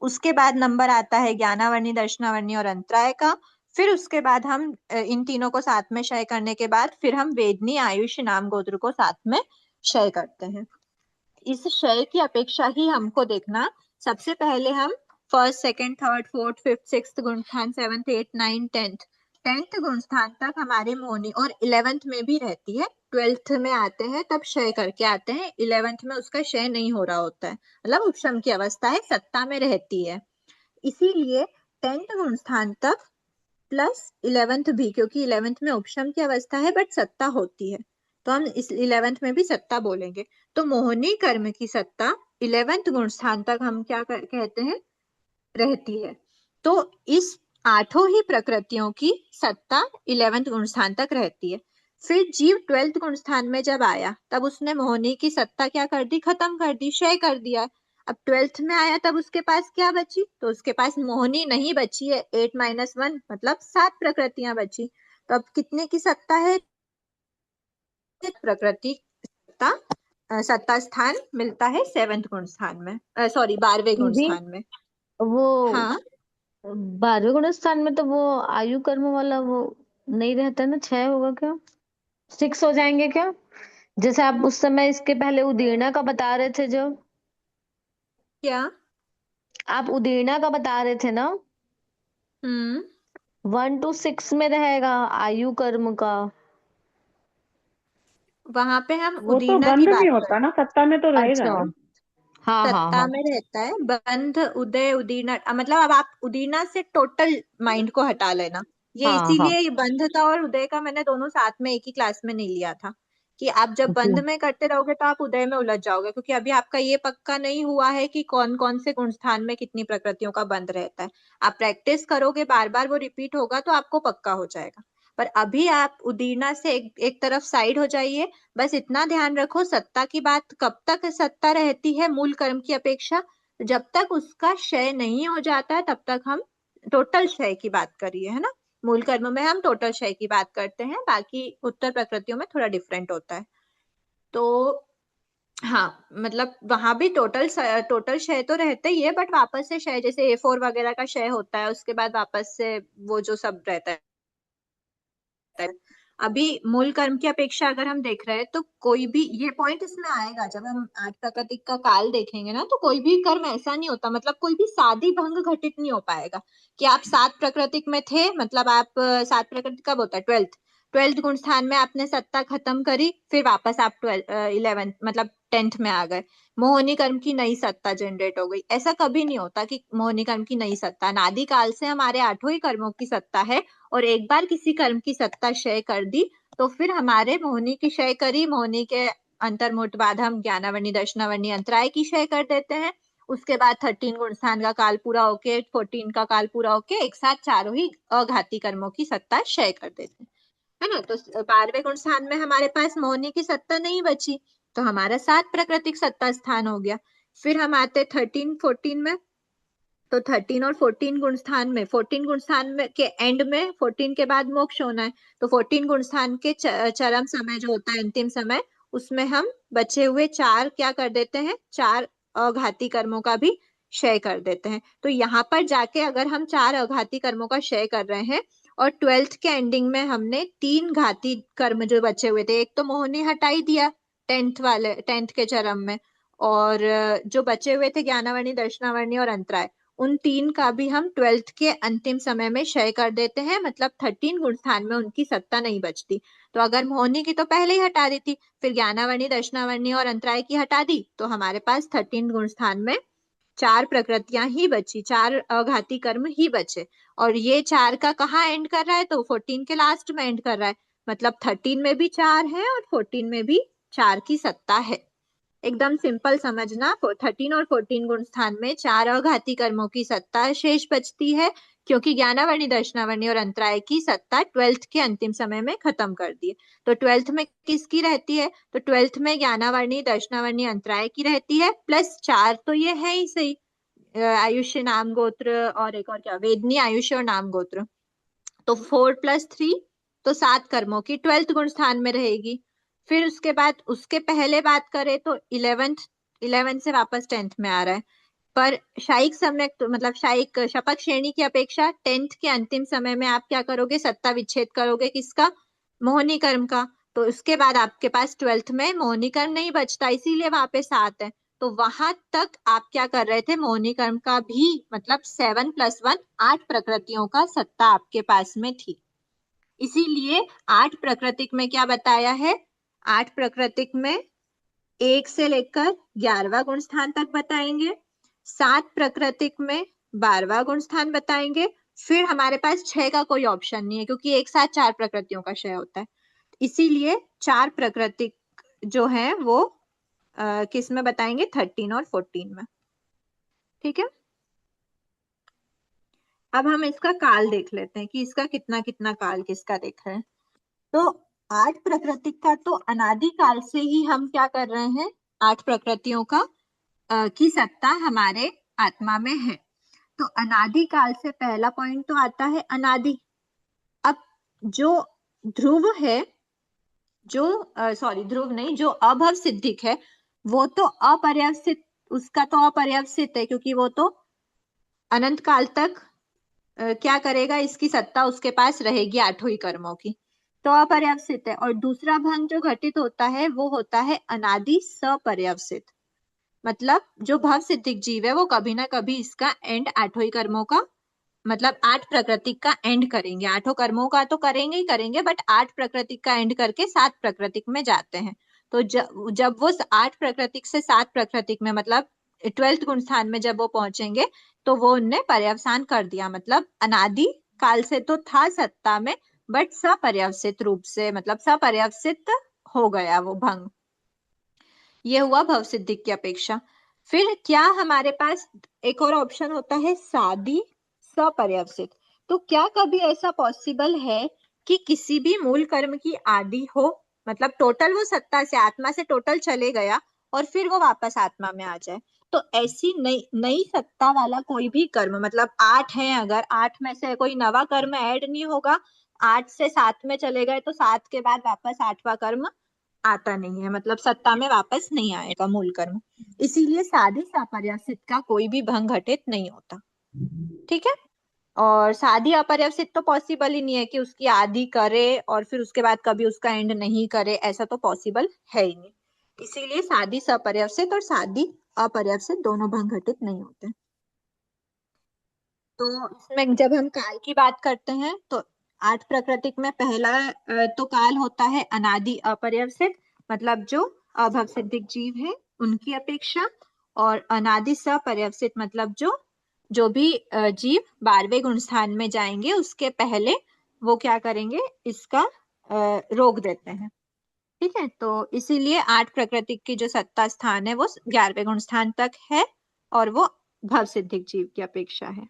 उसके बाद नंबर आता है ज्ञानावर्णी, दर्शनावर्णी और अंतराय का। फिर उसके बाद हम इन तीनों को साथ में क्षय करने के बाद फिर हम वेदनी, आयुष, नाम, गोत्र को साथ में क्षय करते हैं। इस क्षय की अपेक्षा ही हमको देखना, सबसे पहले हम first, second, third, fourth, fifth, sixth गुण स्थान, सेवंथ, एट, नाइन, टेंथ गुण स्थान तक हमारे मोहनी, और 11th में भी रहती है। 12th में आते हैं तब क्षय करके आते हैं, 11th में उसका क्षय नहीं हो रहा होता है, मतलब उपशम की अवस्था है, सत्ता में रहती है। इसीलिए 10th गुण स्थान तक प्लस 11th भी, क्योंकि 11th में उपशम की अवस्था है बट सत्ता होती है, तो हम इस 11th में भी सत्ता बोलेंगे। तो मोहनी कर्म की सत्ता 11th गुण स्थान तक हम क्या कहते हैं, रहती है। तो इस आठों ही प्रकृतियों की सत्ता 11th गुण स्थान तक रहती है। फिर जीव 12th गुण स्थान में जब आया तब उसने मोहनी की सत्ता क्या कर दी, खत्म कर दी, क्षय कर दिया। अब 12th में आया तब उसके पास क्या बची, तो उसके पास मोहनी नहीं बची है, 8 - 1 मतलब 7 प्रकृतियां बची। तो अब कितने की सत्ता है, प्रकृति सत्ता सत्ता स्थान मिलता है 7th गुण स्थान में, सॉरी 12वें गुण दीदी स्थान में। वो हाँ 12वें गुण स्थान में तो वो आयु कर्म वाला वो नहीं रहता ना, 6 होगा क्या, 6 हो जाएंगे क्या? जैसे आप उस समय इसके पहले उदीर्णा का बता रहे थे, जो क्या, आप उदीर्णा का बता रहे थे ना, हम्म 1 to 6 में रहेगा आयु कर्म का। वहां पे हम वो तो उदीरना की बंद बात नहीं कर, होता ना, सत्ता में तो रहेगा अच्छा, ना। हाँ हाँ सत्ता हाँ। में रहता है। बंध, उदय, उदीरना मतलब अब आप उदीरना से टोटल माइंड को हटा लेना। ये हाँ हाँ। इसीलिए ये बंध का और उदय का मैंने दोनों साथ में एक ही क्लास में नहीं लिया था, कि आप जब जी। बंध में करते रहोगे तो आप उदय में उलझ जाओगे, क्योंकि अभी आपका ये पक्का नहीं हुआ है कि कौन कौन से गुण स्थान में कितनी प्रकृतियों का बंध रहता है। आप प्रैक्टिस करोगे, बार बार वो रिपीट होगा तो आपको पक्का हो जाएगा। पर अभी आप उदीरना से एक तरफ साइड हो जाइए। बस इतना ध्यान रखो, सत्ता की बात कब तक सत्ता रहती है मूल कर्म की अपेक्षा, जब तक उसका क्षय नहीं हो जाता है तब तक हम टोटल क्षय की बात करिए, है ना। मूल कर्म में हम टोटल क्षय की बात करते हैं, बाकी उत्तर प्रकृतियों में थोड़ा डिफरेंट होता है। तो हाँ, मतलब वहां भी टोटल क्षय तो रहता ही है, बट वापस से क्षय, जैसे A4 वगैरह का क्षय होता है उसके बाद वापस से वो जो सब रहता है। अभी मूल कर्म की अपेक्षा अगर हम देख रहे हैं तो कोई भी, ये पॉइंट इसमें आएगा जब हम आठ प्राकृतिक का काल देखेंगे ना, तो कोई भी कर्म ऐसा नहीं होता, मतलब कोई भी शादी भंग घटित नहीं हो पाएगा कि आप 7 प्राकृतिक में थे, मतलब आप 7 प्राकृतिक कब होता है, 12th गुण स्थान में आपने सत्ता खत्म करी, फिर वापस आप 11th मतलब 10th में आ गए, मोहिनी कर्म की नई सत्ता जनरेट हो गई। ऐसा कभी नहीं होता कि मोहिनी कर्म की नई सत्ता, नादि काल से हमारे आठों ही कर्मों की सत्ता है, और एक बार किसी कर्म की सत्ता क्षय कर दी तो फिर हमारे मोहिनी की क्षय करी, मोहिनी के अंतर्मुठ बाद हम ज्ञानावर्णी, दर्शनावर्णी, अंतराय की क्षय कर देते हैं। उसके बाद 13 गुण स्थान का काल पूरा होके, 14 का काल पूरा होके एक साथ चारों ही अघाती कर्मों की सत्ता क्षय कर देते हैं, है ना। तो 12वें गुण स्थान में हमारे पास मोहिनी की सत्ता नहीं बची, तो हमारा 7 प्राकृतिक सत्ता स्थान हो गया। फिर हम आते 13 14 में, तो 13 और 14 गुण स्थान में, 14 गुण स्थान में के एंड में 14 के बाद मोक्ष होना है, तो 14 गुण स्थान के चरम समय जो होता है, अंतिम समय, उसमें हम बचे हुए 4 क्या कर देते हैं, 4 अघाती कर्मों का भी क्षय कर देते हैं। तो यहाँ पर जाके अगर हम 4 अघाती कर्मों का क्षय कर रहे हैं और 12th के एंडिंग में हमने 3 घाती कर्म जो बचे हुए थे, एक तो मोहिनी हटाई दिया 10th के चरम में, और जो बचे हुए थे ज्ञानावर्णी, दर्शनावर्णी और अंतराय, उन 3 का भी हम 12th के अंतिम समय में क्षय कर देते हैं, मतलब 13 गुण स्थान में उनकी सत्ता नहीं बचती। तो अगर मोहिनी की तो पहले ही हटा दी थी, फिर ज्ञानावर्णी, दर्शनावर्णी और अंतराय की हटा दी, तो हमारे पास 13 गुण स्थान में 4 प्रकृतियां ही बची, 4 अघाती कर्म ही बचे। और ये 4 का कहाँ एंड कर रहा है, तो 14 के लास्ट में एंड कर रहा है, मतलब 13 में भी 4 है और 14 में भी 4 की सत्ता है। एकदम सिंपल समझना, 13 और 14 गुण स्थान में 4 अघाती कर्मों की सत्ता शेष बचती है, क्योंकि ज्ञानावर्णी, दर्शनावर्णी और अंतराय की सत्ता 12th के अंतिम समय में खत्म कर दी है। तो 12th में किसकी रहती है, तो 12th में ज्ञानावर्णी, दर्शनावर्णी, अंतराय की रहती है, प्लस 4 तो ये है ही सही, आयुष्य, नाम, गोत्र और एक और क्या, वेदनी, आयुष्य और नाम, गोत्र। तो 4 + 3 तो 7 कर्मों की 12th गुण स्थान में रहेगी। फिर उसके बाद उसके पहले बात करें तो 11 से वापस 10th में आ रहा है, पर शायिक सम्यक तो मतलब शायिक शपथ श्रेणी की अपेक्षा 10th के अंतिम समय में आप क्या करोगे, सत्ता विच्छेद करोगे, किसका, मोहिनी कर्म का। तो उसके बाद आपके पास 12th में मोहिनी कर्म नहीं बचता, इसीलिए वहां पे 7 है। तो वहां तक आप क्या कर रहे थे, मोहिनी कर्म का भी मतलब 7 + 1 8 प्रकृतियों का सत्ता आपके पास में थी। इसीलिए 8 प्राकृतिक में क्या बताया है, 8 प्राकृतिक में 1 से लेकर 11वां गुण स्थान तक बताएंगे, 7 प्राकृतिक में 12वां गुण स्थान बताएंगे, फिर हमारे पास 6 का कोई ऑप्शन नहीं है, क्योंकि एक साथ 4 प्रकृतियों का क्षय होता है। इसीलिए 4 प्राकृतिक जो है वो किस में बताएंगे, 13 और 14 में। ठीक है, अब हम इसका काल देख लेते हैं कि इसका कितना कितना काल किसका देख रहे हैं। तो 8 प्रकृति का तो अनादि काल से ही हम क्या कर रहे हैं, 8 प्रकृतियों का की सत्ता हमारे आत्मा में है। तो अनादि काल से पहला पॉइंट तो आता है अनादि। अब जो ध्रुव है, जो सॉरी ध्रुव नहीं, जो अभव सिद्धिक है, वो तो अपर्यवसित, उसका तो अपर्यवसित है, क्योंकि वो तो अनंत काल तक क्या करेगा, इसकी सत्ता उसके पास रहेगी 8 ही कर्मों की, तो अपर्यवसित है। और दूसरा भंग जो घटित होता है वो होता है अनादि सपर्यवसित, मतलब जो भव सिद्धिक जीव है वो कभी ना कभी इसका एंड 8 ही कर्मों का, मतलब 8 प्रकृति का एंड करेंगे, 8 कर्मों का तो करेंगे ही करेंगे, बट 8 प्रकृति का एंड करके 7 प्रकृति में जाते हैं। तो जब वो 8 प्रकृति से 7 प्रकृति में मतलब 12th गुण स्थान में जब वो पहुंचेंगे, तो वो उनने पर्यवसान कर दिया, मतलब अनादि काल से तो था सत्ता में, बट सपर्यवसित रूप से, मतलब सपर्यवसित हो गया वो भंग। ये हुआ भव सिद्धि की अपेक्षा। फिर क्या हमारे पास एक और ऑप्शन होता है, सादी सपर्यवसित। तो क्या कभी ऐसा पॉसिबल है कि किसी भी मूल कर्म की आदि हो, मतलब टोटल वो सत्ता से, आत्मा से टोटल चले गया और फिर वो वापस आत्मा में आ जाए। तो ऐसी नई नई सत्ता वाला कोई भी कर्म, मतलब 8 है, अगर 8 में से कोई नवा कर्म ऐड नहीं होगा, 8 से 7 में चले गए तो 7 के बाद वापस 8वां कर्म आता नहीं है, मतलब सत्ता में वापस नहीं आएगा मूल कर्म। इसीलिए साधी सापर्यवसित का कोई भी भंग घटित नहीं होता। ठीक है, और साधी अपर्यवसित तो पॉसिबल ही नहीं है कि उसकी आदि करे और फिर उसके बाद कभी उसका एंड नहीं करे, ऐसा तो पॉसिबल है ही नहीं। इसीलिए साधी सपर्यवसित और साधी अपर्यवसित दोनों भंग घटित नहीं होते। तो इसमें जब हम काल की बात करते हैं तो 8 प्राकृतिक में पहला तो काल होता है अनादि अपर्यवसित, मतलब जो अभव सिद्धिक जीव है उनकी अपेक्षा, और अनादि सपर्यवसित मतलब जो भी जीव 12वें गुण स्थान में जाएंगे उसके पहले वो क्या करेंगे, इसका रोक देते हैं। ठीक है, तो इसीलिए 8 प्राकृतिक की जो सत्ता स्थान है वो 11वें गुण स्थान तक है और वो भव सिद्धिक जीव की अपेक्षा है।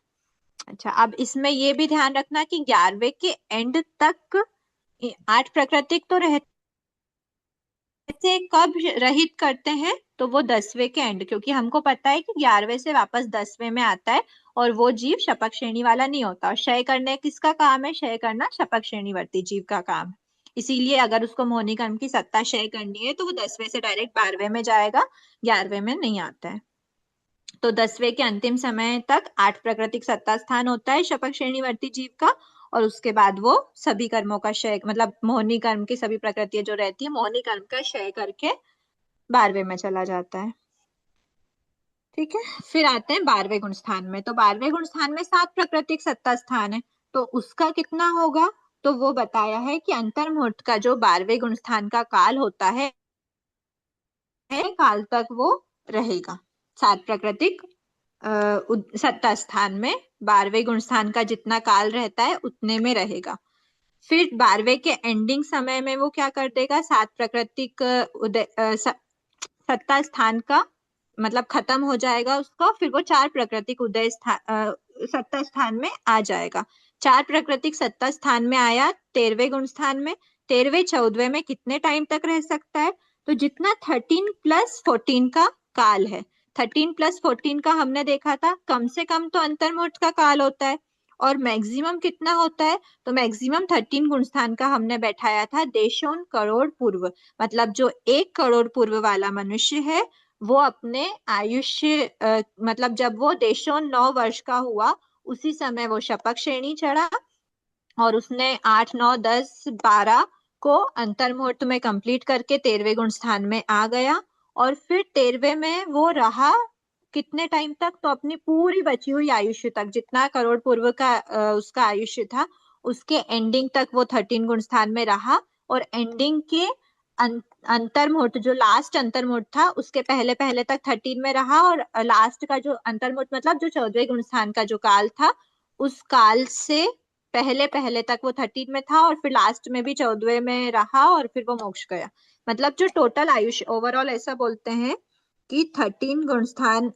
अच्छा, अब इसमें ये भी ध्यान रखना कि 11वें के एंड तक 8 प्राकृतिक तो रहते, कब रहित करते हैं, तो वो 10वें के एंड, क्योंकि हमको पता है कि 11वें से वापस 10वें में आता है और वो जीव शपथ श्रेणी वाला नहीं होता। और क्षय करने किसका काम है, क्षय करना शपथ श्रेणीवर्ती जीव का काम है। इसीलिए अगर उसको मोहिनी कर्म की सत्ता क्षय करनी है तो वो 10वें से डायरेक्ट 12वें में जाएगा, 11वें में नहीं आता है। तो 10वें के अंतिम समय तक 8 प्राकृतिक सत्ता स्थान होता है शपथ श्रेणीवर्ती जीव का, और उसके बाद वो सभी कर्मों का क्षय, मतलब मोहिनी कर्म की सभी प्रकृतियां जो रहती है मोहिनी कर्म का क्षय करके 12वें में चला जाता है। ठीक है। फिर आते हैं 12वें गुण स्थान में। तो 12वें गुण स्थान में 7 प्राकृतिक सत्ता स्थान है, तो उसका कितना होगा? तो वो बताया है कि अंतर्मुहूर्त का जो 12वें गुण स्थान का काल होता है काल तक वो रहेगा। 7 प्राकृतिक सत्ता स्थान में 12वें गुण स्थान का जितना काल रहता है उतने में रहेगा। फिर 12वें के एंडिंग समय में वो क्या कर देगा? 7 प्राकृतिक सत्ता स्थान का मतलब खत्म हो जाएगा उसका, फिर वो 4 प्राकृतिक सत्ता स्थान में आ जाएगा। 4 प्राकृतिक सत्ता स्थान में आया 13वें गुण स्थान में। 13वें 14वें में कितने टाइम तक रह सकता है? तो जितना 13 प्लस 14 का काल है। 13 प्लस 14 का हमने देखा था कम से कम तो अंतर्मुहूर्त का काल होता है, और मैक्सिमम कितना होता है? तो मैक्सिमम 13 गुण स्थान का हमने बैठाया था देशों करोड़ पूर्व। मतलब जो 1 करोड़ पूर्व वाला मनुष्य है वो अपने आयुष्य मतलब जब वो देशों 9 वर्ष का हुआ उसी समय वो शपथ श्रेणी चढ़ा, और उसने 8 9 10 12 को अंतर्मुहूर्त में कंप्लीट करके 13वें गुण स्थान में आ गया। और फिर 13वें में वो रहा कितने टाइम तक? तो अपनी पूरी बची हुई आयुष्य तक, जितना करोड़ पूर्व का उसका आयुष्य था उसके एंडिंग तक वो 13 गुण स्थान में रहा। और एंडिंग के अंतर्मुहूर्त जो लास्ट अंतर्मुहूर्त था उसके पहले पहले तक 13 में रहा, और लास्ट का जो अंतर्मुहूर्त मतलब जो 14वें गुण स्थान का जो काल था उस काल से पहले पहले तक वो 13 में था, और फिर लास्ट में भी 14वें में रहा, और फिर वो मोक्ष गया। मतलब जो टोटल आयुष्य ओवरऑल ऐसा बोलते हैं कि 13 गुण स्थान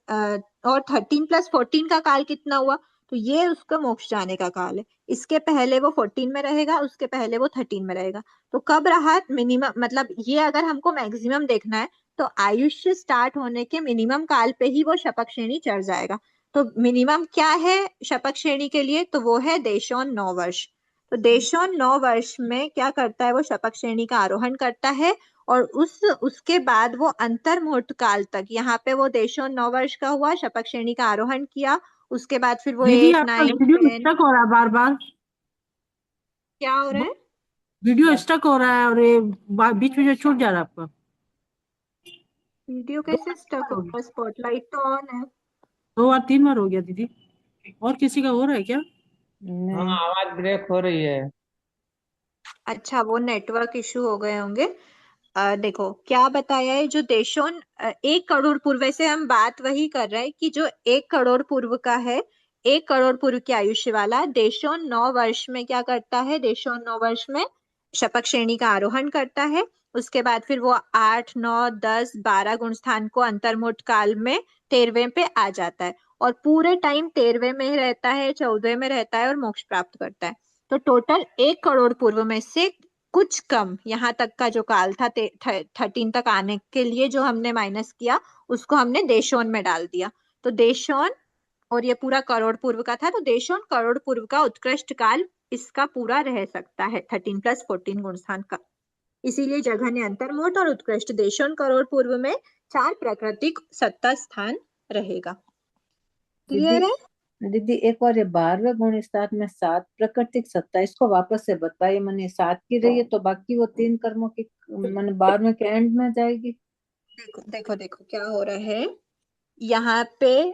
और 13 प्लस 14 का काल कितना हुआ? तो ये उसका मोक्ष जाने का काल है। इसके पहले वो 14 में रहेगा, उसके पहले वो 13 में रहेगा। तो कब रहा मिनिमम? मतलब ये अगर हमको मैक्सिमम देखना है तो आयुष्य स्टार्ट होने के मिनिमम काल पे ही वो शपथ श्रेणी चढ़ जाएगा। तो मिनिमम क्या है शपथ श्रेणी के लिए? तो वो है देशों 9 वर्ष। तो देशों 9 वर्ष में क्या करता है? वो शपथ श्रेणी का आरोहण करता है, और उसके बाद वो अंतर्मुहूर्त काल तक यहाँ पे वो देशों 9 वर्ष का हुआ, शपथ श्रेणी का आरोहण किया, उसके बाद फिर वो दीदी 8 आपका 9 वीडियो 10। स्टक हो रहा है बार बार। क्या हो रहा है? वीडियो स्टक हो रहा है और ये बीच में जो छूट जा रहा है आपका। वीडियो दो कैसे बार तीन स्टक बार हो होगा? गया। स्पॉटलाइट तो ऑन है। 2 बार 3 बार हो गया दीदी। और किसी का हो रहा है क्या? हाँ, नहीं। आवाज ब्रेक हो रही है। अच्छा, वो नेटवर्क इशू हो गए होंगे। देखो क्या बताया है, जो देशों 1 करोड़ पूर्व, वैसे हम बात वही कर रहे हैं कि जो 1 करोड़ पूर्व का है, 1 करोड़ पूर्व की आयुष्य वाला देशों 9 वर्ष में क्या करता है? देशों 9 वर्ष में शपथ श्रेणी का आरोहण करता है। उसके बाद फिर वो 8 9 10 12 गुण स्थान को अंतर्मुहूर्त काल में 13वें पे आ जाता है, और पूरे टाइम 13वें में ही रहता है, 14वें में रहता है, और मोक्ष प्राप्त करता है। तो टोटल 1 करोड़ पूर्व में से कुछ कम यहाँ तक का जो काल था 13 तक आने के लिए जो हमने माइनस किया उसको हमने देशोन में डाल दिया। तो देशोन, और ये पूरा करोड़ पूर्व का था, तो देशोन करोड़ पूर्व का उत्कृष्ट काल इसका पूरा रह सकता है 13 प्लस 14 गुण स्थान का। इसीलिए जघन्य अंतर्मुहूर्त और उत्कृष्ट देशोन करोड़ पूर्व में 4 प्राकृतिक सत्ता स्थान रहेगा। दीदी क्लियर है? दीदी एक और ये 12वें गुण स्थान में 7 प्राकृतिक सत्ता, इसको वापस से बताइए। मैंने 7 की रही है तो बाकी वो 3 कर्मों की मैंने 12वें के एंड में जाएगी। देखो देखो देखो क्या हो रहा है यहाँ पे,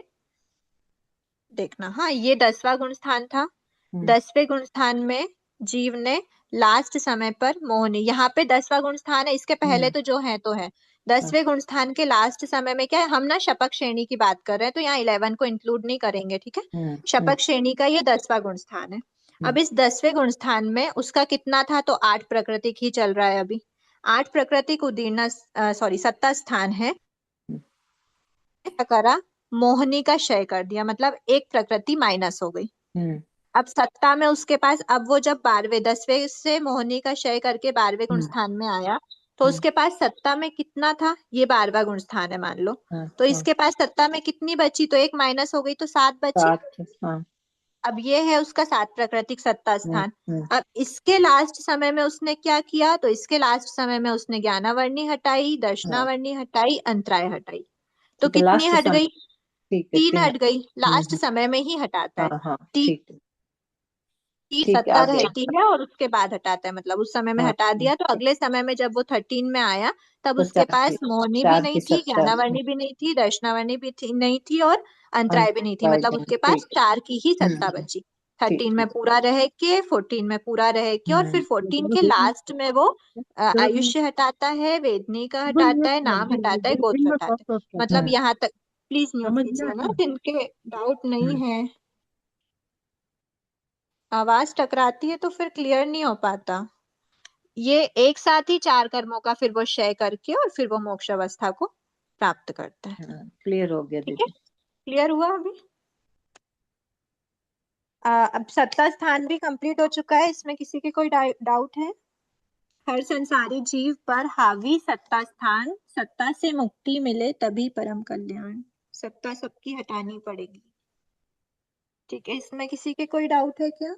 देखना। हाँ, ये 10वां गुण स्थान था। हम्म। 10वें गुण स्थान में जीव ने लास्ट समय पर मोहनी, यहाँ पे 10वां गुण स्थान है, इसके पहले हम्म। तो जो है तो है। हाँ। 10वें गुण स्थान के लास्ट समय में क्या है? हम ना शपथ श्रेणी की बात कर रहे हैं तो यहाँ 11 को इंक्लूड नहीं करेंगे, ठीक है? हम्म। शपथ श्रेणी का ये 10वां गुण स्थान है। हम्म। अब इस 10वें गुण स्थान में उसका कितना था? तो 8 प्राकृतिक ही चल रहा है अभी। 8 प्राकृतिक उदीर्ण सॉरी सत्ता स्थान है। क्या करा? मोहनी का क्षय कर दिया, मतलब एक प्रकृति माइनस हो गई। हम्म। अब सत्ता में उसके पास, अब वो जब 12वें 10वें से मोहनी का क्षय करके 12वें गुण हम्म। स्थान में आया तो हम्म। उसके पास सत्ता में कितना था? ये 12वां गुण स्थान है मान लो। हाँ। तो हाँ। इसके पास सत्ता में कितनी बची? तो एक माइनस हो गई तो 7 बची। 7। हाँ। अब ये है उसका 7 प्राकृतिक सत्ता हम्म। स्थान। हम्म। अब इसके लास्ट समय में उसने क्या किया? तो इसके लास्ट समय में उसने ज्ञानावर्णी हटाई, हाँ दर्शनावर्णी हटाई, अंतराय हटाई। तो ठीक है, कितनी लास्ट हट समय। गई? ठीक है, 3 3। हट गई। लास्ट हम्म। समय में ही हटाता हाँ है। हाँ ती, ठीक है। की ठीक है, सत्ता आ गया। रहती है और उसके बाद हटाता है, मतलब उस समय में हाँ हटा दिया तो अगले समय में जब वो 13 में आया तब तो उसके चार पास की मोहनी भी चार नहीं की थी, सत्ता ज्ञानावर्णी भी नहीं थी, दर्शनावर्णी भी थी नहीं थी और अंतराय भी नहीं थी, मतलब उसके पास ठीक। 4 की ही सत्ता हम्म, बची। ठीक 13 में ठीक। पूरा रह के 14 में पूरा रह के और फिर 14 के लास्ट में वो आयुष्य हटाता है, वेदनी का हटाता है, नाम हटाता है, गोत्र हटाता है। मतलब यहाँ तक प्लीज म्यूट समझ कीजिए गया। ना, जिनके डाउट नहीं है। आवाज टकराती है तो फिर क्लियर नहीं हो पाता। ये एक साथ ही 4 कर्मों का फिर वो क्षय करके और फिर वो मोक्ष अवस्था को प्राप्त करता है। हाँ, क्लियर हो गया ठीक है, दीदी। क्लियर हुआ अभी? अब सत्ता स्थान भी कंप्लीट हो चुका है, इसमें किसी के कोई डाउट है? हर संसारी जीव पर हावी सत्ता स्थान, सत्ता से मुक्ति मिले तभी परम कल्याण। सत्ता सबकी हटानी पड़ेगी। ठीक है, इसमें किसी के कोई डाउट है क्या?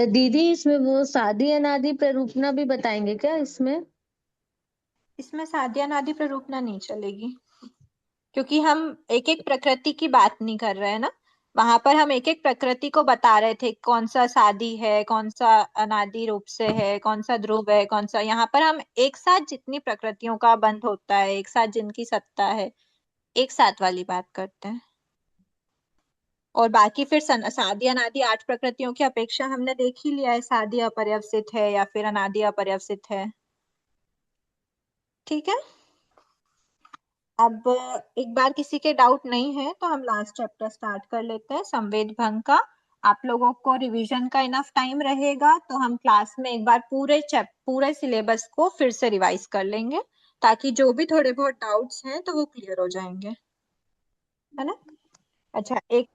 दीदी इसमें वो सादी अनादि प्ररूपना भी बताएंगे क्या इसमें? इसमें साध्या नादि प्ररूपना नहीं चलेगी, क्योंकि हम एक एक प्रकृति की बात नहीं कर रहे हैं ना। वहां पर हम एक एक प्रकृति को बता रहे थे, कौन सा सादी है, कौन सा अनादि रूप से है, कौन सा ध्रुव है, कौन सा। यहाँ पर हम एक साथ जितनी प्रकृतियों का बंध होता है, एक साथ जिनकी सत्ता है, एक साथ वाली बात करते हैं। और बाकी फिर सादी अनादि 8 प्रकृतियों की अपेक्षा हमने देख ही लिया है, सादी अपर्यवसित है या फिर अनादि अपर्यवसित है। ठीक है, अब एक बार किसी के डाउट नहीं है तो हम लास्ट चैप्टर स्टार्ट कर लेते हैं, संवेद भंग का। आप लोगों को रिवीजन का इनफ टाइम रहेगा तो हम क्लास में एक बार पूरे सिलेबस को फिर से रिवाइज कर लेंगे, ताकि जो भी थोड़े बहुत डाउट्स हैं तो वो क्लियर हो जाएंगे, है ना। अच्छा, एक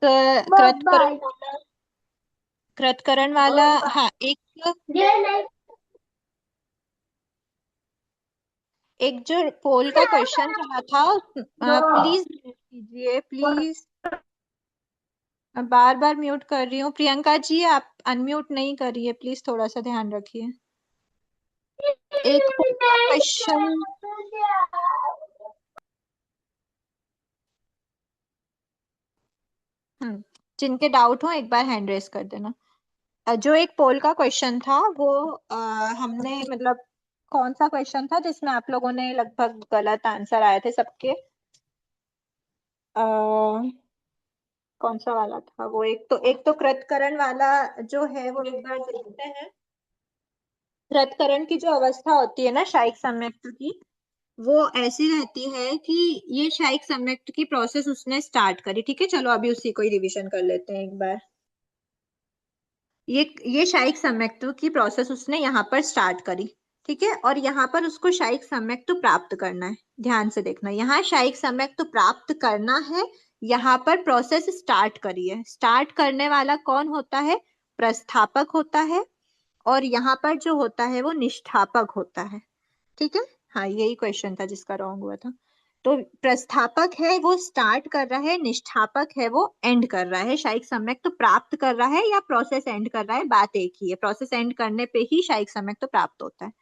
कृतकरण वाला, हाँ एक जो पोल का क्वेश्चन चला था, प्लीज कीजिए प्लीज। बार बार म्यूट कर रही हूँ प्रियंका जी, आप अनम्यूट नहीं करिए प्लीज, थोड़ा सा ध्यान रखिए। एक क्वेश्चन, जिनके डाउट हो एक बार हैंड रेस कर देना। जो एक पोल का क्वेश्चन था वो हमने मतलब कौन सा क्वेश्चन था जिसमें आप लोगों ने लगभग गलत आंसर आए थे सबके? कौन सा वाला था वो? एक तो कृतकरण वाला जो है वो एक बार देखते हैं। कृतकरण की जो अवस्था होती है ना शायिक सम्यक्त की, वो ऐसी रहती है कि ये शायिक सम्यक्त की प्रोसेस उसने स्टार्ट करी। ठीक है, चलो अभी उसी को ही रिवीजन कर लेते हैं एक बार। ये शायिक सम्यक्त की प्रोसेस उसने यहाँ पर स्टार्ट करी। ठीक है, और यहाँ पर उसको शायिक सम्यक्त प्राप्त करना है। ध्यान से देखना, यहाँ शायिक सम्यक्त प्राप्त करना है, यहाँ पर प्रोसेस स्टार्ट करी है। स्टार्ट करने वाला कौन होता है? प्रस्थापक होता है, और यहाँ पर जो होता है वो निष्ठापक होता है। ठीक है, हाँ यही क्वेश्चन था जिसका रॉन्ग हुआ था। तो प्रस्थापक है वो स्टार्ट कर रहा है, निष्ठापक है वो एंड कर रहा है। शायिक सम्यक्त तो प्राप्त कर रहा है या प्रोसेस एंड कर रहा है, बात एक ही है। प्रोसेस एंड करने पे ही शायिक सम्यक्त तो प्राप्त होता है।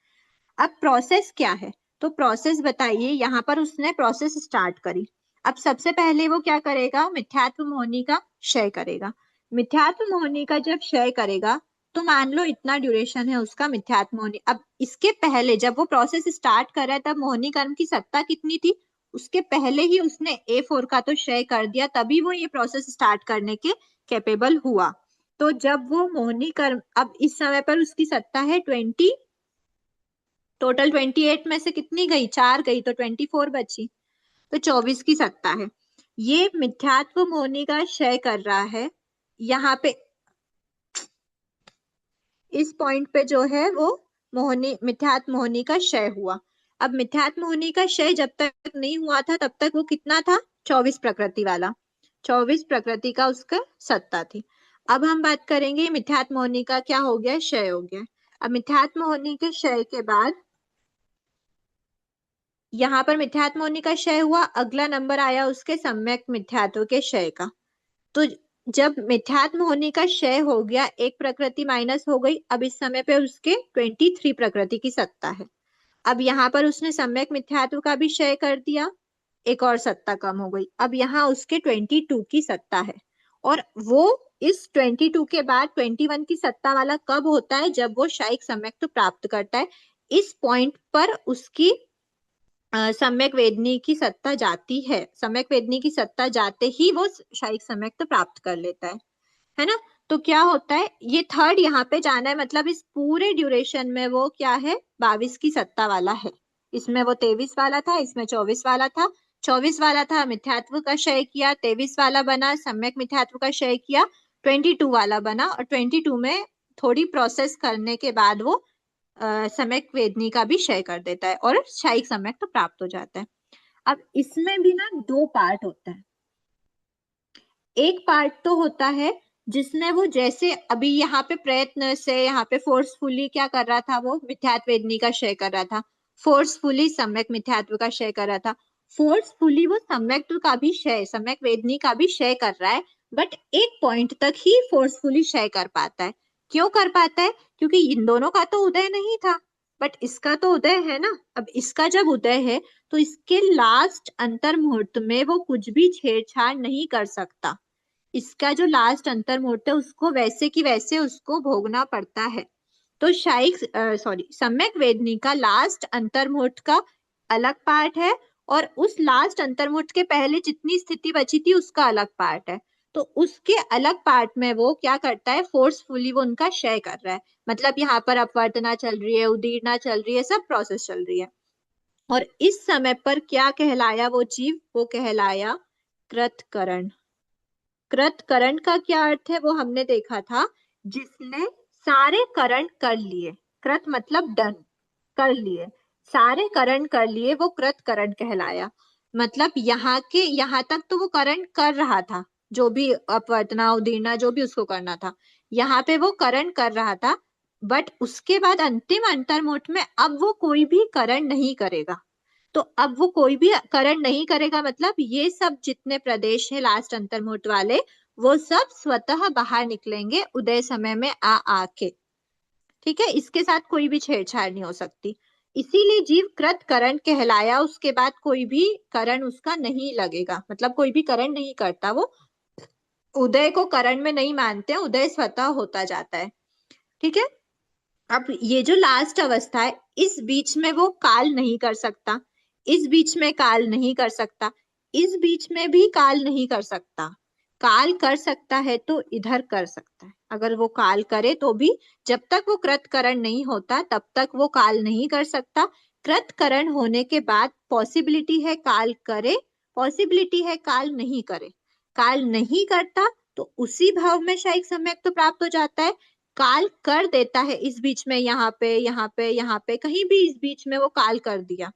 अब प्रोसेस क्या है, तो प्रोसेस बताइए। यहाँ पर उसने प्रोसेस स्टार्ट करी। अब सबसे पहले वो क्या करेगा? मिथ्यात्व मोहनी का क्षय करेगा। मिथ्यात्व मोहनी का जब क्षय करेगा तो मान लो इतना ड्यूरेशन है उसका मिथ्यात्व मोहनी। अब इसके पहले जब वो प्रोसेस स्टार्ट कर रहा है तब मोहनी कर्म की सत्ता कितनी थी? उसके पहले ही उसने A4 का तो क्षय कर दिया, तभी वो ये प्रोसेस स्टार्ट करने के कैपेबल हुआ। तो जब वो मोहनी कर्म, अब इस समय पर उसकी सत्ता है 20, टोटल 28 में से कितनी गई? 4 गई, तो 24 बची, तो 24 की सत्ता है। ये मिथ्यात्व मोहनी का क्षय कर रहा है। यहाँ पे इस पॉइंट पे जो है वो मोहनी, मिथ्यात्व मोहनी का क्षय हुआ। अब मिथ्यात्व मोहनी का क्षय जब तक नहीं हुआ था तब तक वो कितना था? 24 प्रकृति वाला, 24 प्रकृति का उसका सत्ता थी। अब हम बात करेंगे मिथ्यात्व मोहनी का क्या हो गया? क्षय हो गया। अब मिथ्यात्व मोहनी के क्षय के बाद यहाँ पर मिथ्यात्व मोहनी का क्षय हुआ, अगला नंबर आया उसके सम्यक मिथ्यात्व के क्षय का। तो जब मिथ्यात्व मोहनी का क्षय हो गया, एक प्रकृति माइनस हो गई। अब इस समय पे उसके 23 प्रकृति की सत्ता है। अब यहाँ पर उसने सम्यक मिथ्यात्व का भी क्षय कर दिया, एक और सत्ता कम हो गई। अब यहाँ उसके 22 की सत्ता है, और वो इस 22 के बाद 21 की सत्ता वाला कब होता है? जब वो शायिक सम्यक तो प्राप्त करता है। इस पॉइंट पर उसकी सम्यक वेदनी की सत्ता जाती है। सम्यक वेदनी की सत्ता जाते ही वो शायिक सम्यक तो प्राप्त कर लेता है ना। तो क्या होता है, ये थर्ड यहाँ पे जाना है, मतलब इस पूरे ड्यूरेशन में वो क्या है, 22 की सत्ता वाला है। इसमें वो 23 वाला था, इसमें 24 वाला था। 24 वाला था, मिथ्यात्व का क्षय किया, 23 वाला बना, सम्यक मिथ्यात्व का क्षय किया, 22 वाला बना, और 22 में थोड़ी प्रोसेस करने के बाद वो सम्यक वेदनी का भी क्षय कर देता है और शायिक सम्यक तो प्राप्त हो जाता है। अब इसमें भी ना दो पार्ट होते हैं। एक पार्ट तो होता है जिसमें वो जैसे अभी यहाँ पे प्रयत्न से, यहाँ पे फोर्सफुली क्या कर रहा था, वो मिथ्यात्व वेदनी का क्षय कर रहा था, फोर्सफुली सम्यक मिथ्यात्व का क्षय कर रहा था, फोर्सफुली वो सम्यक का भी क्षय, सम्यक वेदनी का भी क्षय कर रहा है, बट एक पॉइंट तक ही फोर्सफुली क्षय कर पाता है। क्यों कर पाता है? क्योंकि इन दोनों का तो उदय नहीं था, बट इसका तो उदय है ना। अब इसका जब उदय है तो इसके लास्ट अंतर मुहूर्त में वो कुछ भी छेड़छाड़ नहीं कर सकता। इसका जो लास्ट अंतर मुहूर्त है उसको वैसे की वैसे उसको भोगना पड़ता है। तो शायिक सम्यक वेदनी का लास्ट अंतर मुहूर्त का अलग पार्ट है, और उस लास्ट अंतर मुहूर्त के पहले जितनी स्थिति बची थी उसका अलग पार्ट है। तो उसके अलग पार्ट में वो क्या करता है, फोर्सफुली वो उनका क्षय कर रहा है। मतलब यहाँ पर अपवर्तना चल रही है, उदीरना चल रही है, सब प्रोसेस चल रही है। और इस समय पर क्या कहलाया वो जीव? वो कहलाया कृतकरण। कृतकरण का क्या अर्थ है वो हमने देखा था, जिसने सारे करण कर लिए। कृत मतलब डन, कर लिए, सारे करण कर लिए, वो कृतकरण कहलाया। मतलब यहाँ तक तो वो करण कर रहा था, जो भी अपवर्तना उदीरना जो भी उसको करना था, यहाँ पे वो करण कर रहा था, बट उसके बाद अंतिम अंतर्मुहूर्त में अब वो कोई भी करण नहीं करेगा। तो अब वो कोई भी करण नहीं करेगा, मतलब ये सब जितने प्रदेश है लास्ट अंतर्मुहूर्त वाले, वो सब स्वतः बाहर निकलेंगे उदय समय में आ आके। ठीक है, इसके साथ कोई भी छेड़छाड़ नहीं हो सकती। इसीलिए जीव कृत करण कहलाया। उसके बाद कोई भी करण उसका नहीं लगेगा, मतलब कोई भी करण नहीं करता वो। उदय को करण में नहीं मानते, उदय स्वतः होता जाता है। ठीक है। अब ये जो लास्ट अवस्था है, इस बीच में वो काल नहीं कर सकता, इस बीच में काल नहीं कर सकता, इस बीच में भी काल नहीं कर सकता। काल कर सकता है तो इधर कर सकता है। अगर वो काल करे तो भी जब तक वो कृतकरण नहीं होता तब तक वो काल नहीं कर सकता। कृतकरण होने के बाद पॉसिबिलिटी है काल करे, पॉसिबिलिटी है काल नहीं करे। काल नहीं करता तो उसी भाव में शायिक सम्यक तो प्राप्त हो जाता है। काल कर देता है इस बीच में, यहाँ पे यहाँ पे यहाँ पे कहीं भी इस बीच में वो काल कर दिया,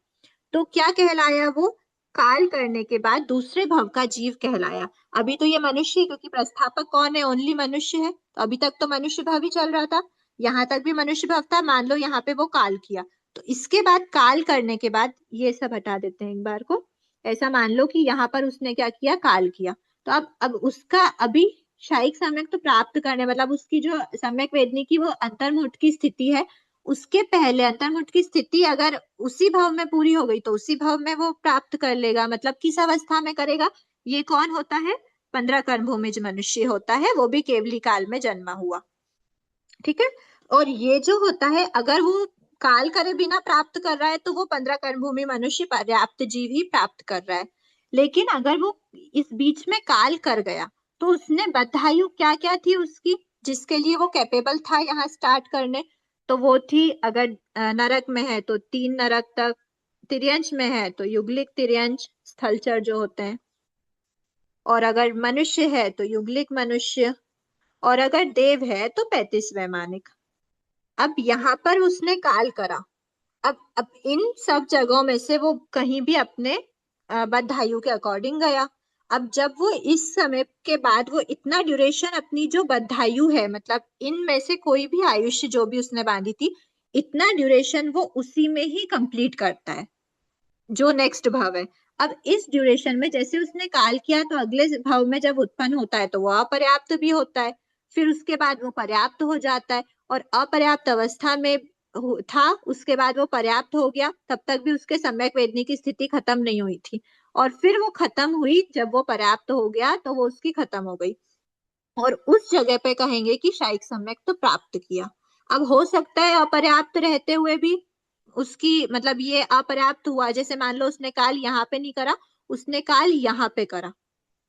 तो क्या कहलाया वो? काल करने के बाद दूसरे भव का जीव कहलाया। अभी तो ये मनुष्य है, क्योंकि प्रस्थापक कौन है? ओनली मनुष्य है। तो अभी तक तो मनुष्य भाव ही चल रहा था, यहाँ तक भी मनुष्य भाव था। मान लो यहाँ पे वो काल किया, तो इसके बाद काल करने के बाद ये सब हटा देते हैं एक बार को। ऐसा मान लो कि यहाँ पर उसने क्या किया, काल किया। तो अब उसका अभी शायिक सम्यक तो प्राप्त करने, मतलब उसकी जो सम्यक वेदनी की वो अंतर्मुहूर्त की स्थिति है, उसके पहले अंतर्मुहूर्त की स्थिति अगर उसी भाव में पूरी हो गई तो उसी भाव में वो प्राप्त कर लेगा। मतलब किस अवस्था में करेगा? ये कौन होता है? 15 कर्म भूमिज मनुष्य होता है, वो भी केवली काल में जन्मा हुआ। ठीक है। और ये जो होता है, अगर वो काल करे बिना प्राप्त कर रहा है तो वो 15 कर्म भूमि मनुष्य पर्याप्त जीव ही प्राप्त कर रहा है। लेकिन अगर वो इस बीच में काल कर गया तो उसने बद्धायु क्या क्या थी उसकी, जिसके लिए वो कैपेबल था यहाँ स्टार्ट करने, तो वो थी, अगर नरक में है तो 3 नरक तक, तिर्यंश में है तो युगलिक तिर्यंश स्थलचर जो होते हैं, और अगर मनुष्य है तो युगलिक मनुष्य, और अगर देव है तो 35 वैमानिक। अब यहाँ पर उसने काल करा। अब इन सब जगहों में से वो कहीं भी अपने बद्धायु के अकॉर्डिंग गया। अब जब वो इस समय के बाद वो इतना ड्यूरेशन अपनी जो बद्धायु है, मतलब इनमें से कोई भी आयुष्य जो भी उसने बांधी थी, इतना ड्यूरेशन वो उसी में ही कंप्लीट करता है, जो नेक्स्ट भाव है। अब इस ड्यूरेशन में जैसे उसने काल किया तो अगले भाव में जब उत्पन्न होता है तो वो अपर्याप्त भी होता है, फिर उसके बाद वो पर्याप्त हो जाता है, और अपर्याप्त अवस्था में था, उसके बाद वो पर्याप्त हो गया, तब तक भी उसके सम्यक वेदनी की स्थिति खत्म नहीं हुई थी, और फिर वो खत्म हुई जब वो पर्याप्त हो गया तो वो उसकी खत्म हो गई। और उस जगह पे कहेंगे कि शायिक सम्यक तो प्राप्त किया। अब हो सकता है अपर्याप्त रहते हुए भी उसकी मतलब ये अपर्याप्त हुआ, जैसे मान लो उसने काल यहाँ पे नहीं करा, उसने काल यहाँ पे करा,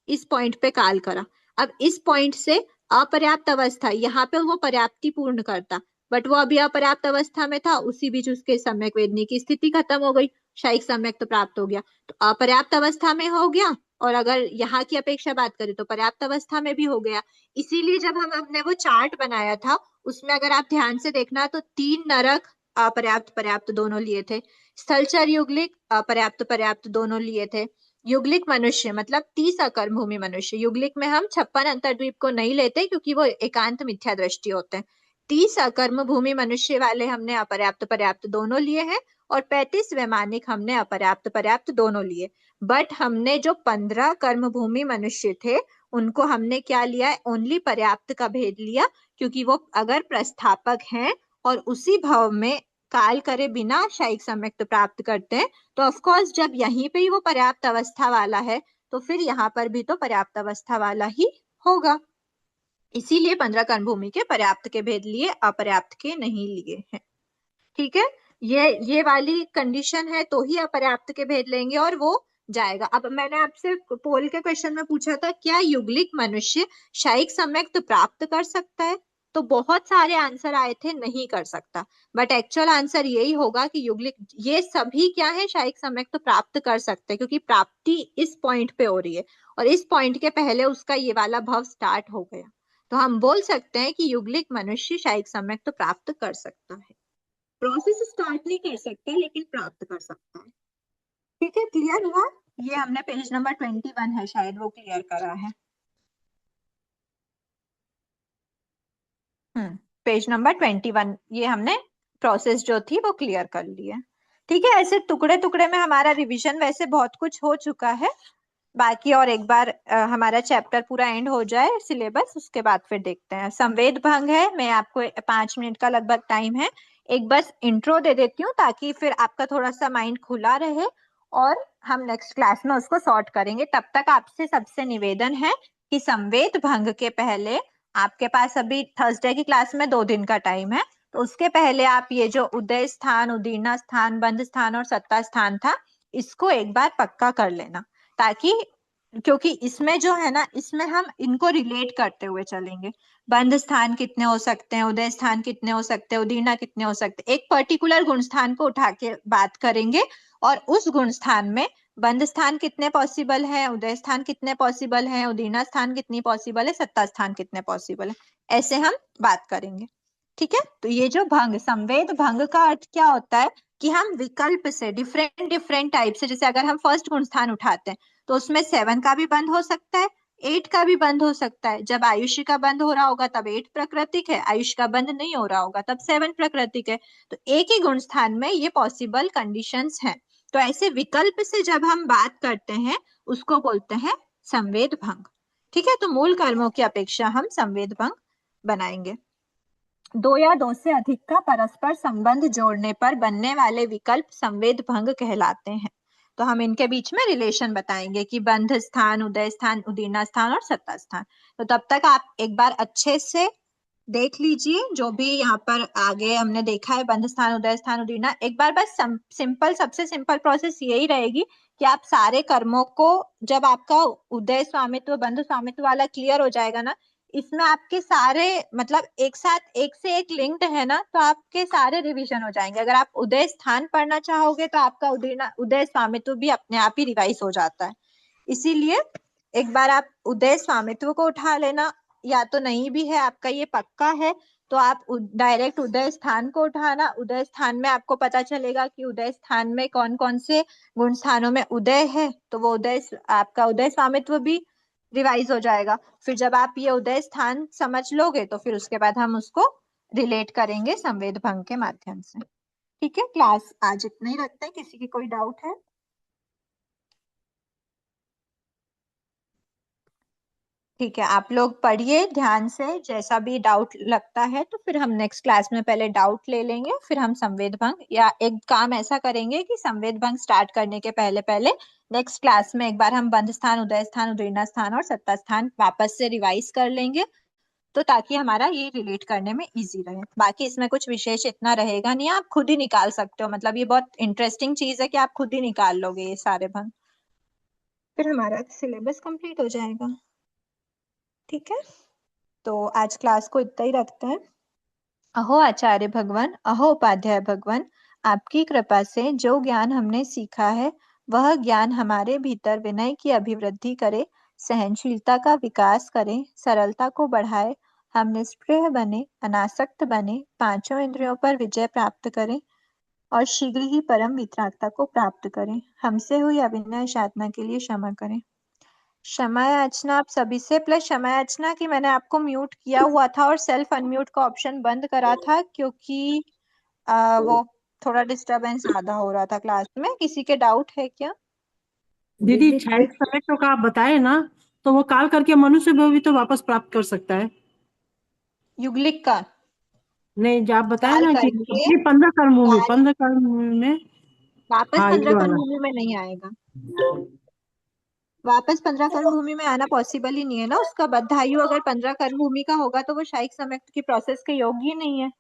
इस पॉइंट पे काल करा। अब इस पॉइंट से अपर्याप्त अवस्था, यहाँ पे वो पर्याप्ति पूर्ण करता, बट वो अभी अपर्याप्त अवस्था में था, उसी बीच उसके सम्यक वेदनी की स्थिति खत्म हो गई, शायिक सम्यक तो प्राप्त हो गया। तो अपर्याप्त अवस्था में हो गया, और अगर यहाँ की अपेक्षा बात करें तो पर्याप्त अवस्था में भी हो गया। इसीलिए जब हमने वो चार्ट बनाया था, उसमें अगर आप ध्यान से देखना तो 3 नरक अपर्याप्त पर्याप्त दोनों लिए थे, स्थलचर युगलिक अपर्याप्त पर्याप्त दोनों लिए थे, युगलिक मनुष्य मतलब 30 अकर्म भूमि मनुष्य, युगलिक में हम 56 अंतर्द्वीप को नहीं लेते क्योंकि वो एकांत मिथ्या दृष्टि होते हैं। 30 अकर्म भूमि मनुष्य वाले हमने अपर्याप्त पर्याप्त दोनों लिए हैं, और 35 वैमानिक हमने अपर्याप्त पर्याप्त दोनों लिए। बट हमने जो 15 कर्म भूमि मनुष्य थे उनको हमने क्या लिया है, ओनली पर्याप्त का भेद लिया, क्योंकि वो अगर प्रस्थापक हैं और उसी भाव में काल करे बिना शायिक सम्यक प्राप्त करते हैं, तो ऑफ कोर्स जब यहीं पे ही वो पर्याप्त अवस्था वाला है तो फिर यहाँ पर भी तो पर्याप्त अवस्था वाला ही होगा। इसीलिए 15 कर्म भूमि के पर्याप्त के भेद लिए, अपर्याप्त के नहीं लिए हैं। ठीक है, ये वाली कंडीशन है तो ही अपर्याप्त के भेद लेंगे और वो जाएगा। अब मैंने आपसे पोल के क्वेश्चन में पूछा था क्या युगलिक मनुष्य शायिक सम्यक प्राप्त कर सकता है, तो बहुत सारे आंसर आए थे नहीं कर सकता, बट एक्चुअल आंसर यही होगा कि युगलिक ये सभी क्या है, शायिक सम्यक तो प्राप्त कर सकते हैं, क्योंकि प्राप्ति इस पॉइंट पे हो रही है और इस पॉइंट के पहले उसका ये वाला भाव स्टार्ट हो गया, तो हम बोल सकते हैं कि युगलिक मनुष्य शायिक सम्यक तो प्राप्त कर सकता है। प्रोसेस स्टार्ट नहीं कर सकता लेकिन प्राप्त कर सकता है। ठीक है, क्लियर हुआ? ये हमने पेज नंबर 21 है शायद, वो क्लियर करा है। पेज नंबर 21 ये हमने प्रोसेस जो थी वो क्लियर कर ली है। ठीक है, ऐसे टुकड़े टुकड़े में हमारा रिवीजन वैसे बहुत कुछ हो चुका है, बाकी और एक बार हमारा चैप्टर पूरा एंड हो जाए सिलेबस, उसके बाद फिर देखते हैं। संवेद भंग है, मैं आपको 5 मिनट का लगभग टाइम है, एक बस इंट्रो दे देती हूँ ताकि फिर आपका थोड़ा सा माइंड खुला रहे और हम नेक्स्ट क्लास में उसको सॉर्ट करेंगे। तब तक आपसे सबसे निवेदन है कि संवेद भंग के पहले आपके पास अभी थर्सडे की क्लास में 2 दिन का टाइम है, तो उसके पहले आप ये जो उदय स्थान, उदीर्णा स्थान, बंध स्थान और सत्ता स्थान था, इसको एक बार पक्का कर लेना, ताकि क्योंकि इसमें जो है ना, इसमें हम इनको रिलेट करते हुए चलेंगे। बंध स्थान कितने हो सकते हैं, उदय स्थान कितने हो सकते हैं, उदीर्णा कितने हो सकते हैं, एक पर्टिकुलर गुण स्थान को उठा के बात करेंगे और उस गुण स्थान में बंध स्थान कितने पॉसिबल है, उदय स्थान कितने पॉसिबल है, उदीर्णा स्थान कितनी पॉसिबल है, सत्ता स्थान कितने पॉसिबल है, ऐसे हम बात करेंगे। ठीक है, तो ये जो भंग, संवेद भंग का अर्थ क्या होता है कि हम विकल्प से डिफरेंट डिफरेंट टाइप से, जैसे अगर हम फर्स्ट गुण स्थान उठाते हैं तो उसमें 7 का भी बंध हो सकता है, 8 का भी बंध हो सकता है। जब आयुष्य का बंध हो रहा होगा तब 8 प्राकृतिक है, आयुष्य का बंध नहीं हो रहा होगा तब 7 प्राकृतिक है। तो एक ही गुण स्थान में ये पॉसिबल कंडीशंस हैं। तो ऐसे विकल्प से जब हम बात करते हैं उसको बोलते हैं संवेद भंग। ठीक है, तो मूल कर्मों की अपेक्षा हम संवेद भंग बनाएंगे। 2 या 2 से अधिक का परस्पर संबंध जोड़ने पर बनने वाले विकल्प संवेद भंग कहलाते हैं। तो हम इनके बीच में रिलेशन बताएंगे कि बंध स्थान, उदय स्थान, उदीर्णा स्थान और सत्ता स्थान। तो तब तक आप एक बार अच्छे से देख लीजिए जो भी यहाँ पर आगे हमने देखा है, बंध स्थान, उदय स्थान, उदीर्णा। एक बार बस सिंपल, सबसे सिंपल प्रोसेस यही रहेगी कि आप सारे कर्मों को, जब आपका उदय स्वामित्व बंध स्वामित्व वाला क्लियर हो जाएगा ना, इसमें आपके सारे मतलब एक साथ एक से एक लिंक्ड है ना, तो आपके सारे रिवीजन हो जाएंगे। अगर आप उदय स्थान पढ़ना चाहोगे तो आपका उदय स्वामित्व भी अपने आप ही रिवाइज हो जाता है। इसीलिए एक बार आप उदय स्वामित्व को उठा लेना, या तो नहीं भी है आपका ये पक्का है तो आप डायरेक्ट उदय स्थान को उठाना। उदय स्थान में आपको पता चलेगा कि उदय स्थान में कौन कौन से गुण स्थानों में उदय है, तो वो उदय, आपका उदय स्वामित्व भी रिवाइज हो जाएगा। फिर जब आप ये उदय स्थान समझ लोगे तो फिर उसके बाद हम उसको रिलेट करेंगे संवेद भंग के माध्यम से। ठीक है, क्लास आज इतना ही रखते हैं। किसी की कोई डाउट है? ठीक है, आप लोग पढ़िए ध्यान से, जैसा भी डाउट लगता है तो फिर हम नेक्स्ट क्लास में पहले डाउट ले लेंगे, फिर हम संवेद भंग, या एक काम ऐसा करेंगे कि संवेद भंग स्टार्ट करने के पहले पहले नेक्स्ट क्लास में एक बार हम बंध स्थान, उदय स्थान, उदीर्णा स्थान और सत्ता स्थान वापस से रिवाइज कर लेंगे, तो ताकि हमारा ये रिलेट करने में इजी रहे। बाकी इसमें कुछ विशेष इतना रहेगा नहीं, आप खुद ही निकाल सकते हो, मतलब ये बहुत इंटरेस्टिंग चीज है कि आप खुद ही निकाल लोगे ये सारे भंग, फिर हमारा सिलेबस कंप्लीट हो जाएगा। ठीक है, तो आज क्लास को इतना ही रखते हैं। अहो आचार्य भगवान, अहो उपाध्याय भगवान, आपकी कृपा से जो ज्ञान हमने सीखा है वह ज्ञान हमारे भीतर विनय की अभिवृद्धि करे, सहनशीलता का विकास करे, सरलता को बढ़ाए, हम निष्प्रिय बने, अनासक्त बने, पांचों इंद्रियों पर विजय प्राप्त करें और शीघ्र ही परम वितरागता को प्राप्त करें। हमसे हुई अविनय साधना के लिए क्षमा करें। क्षमा याचना आप सभी से, प्लस क्षमा याचना कि मैंने आपको म्यूट किया हुआ था और सेल्फ अनम्यूट का ऑप्शन बंद करा था, क्योंकि वो थोड़ा डिस्टरबेंस ज्यादा हो रहा था क्लास में। किसी के डाउट है क्या? दीदी दीदी छह समय का आप बताए ना, तो वो काल करके मनुष्य भाव भी तो वापस प्राप्त कर सकता है। युगलिक का नहीं, जो आप बताए काल ना कि करके 15 कर्म भूमि, काल 15 कर्म भूमि में। वापस हाँ, 15 ये कर्म वाला। भूमि में नहीं आएगा, वापस 15 कर्म भूमि में आना पॉसिबल ही नहीं है ना। उसका बद्धायु अगर 15 कर्म भूमि का होगा तो वो शायिक संयुक्त की प्रोसेस के योग्य ही नहीं है।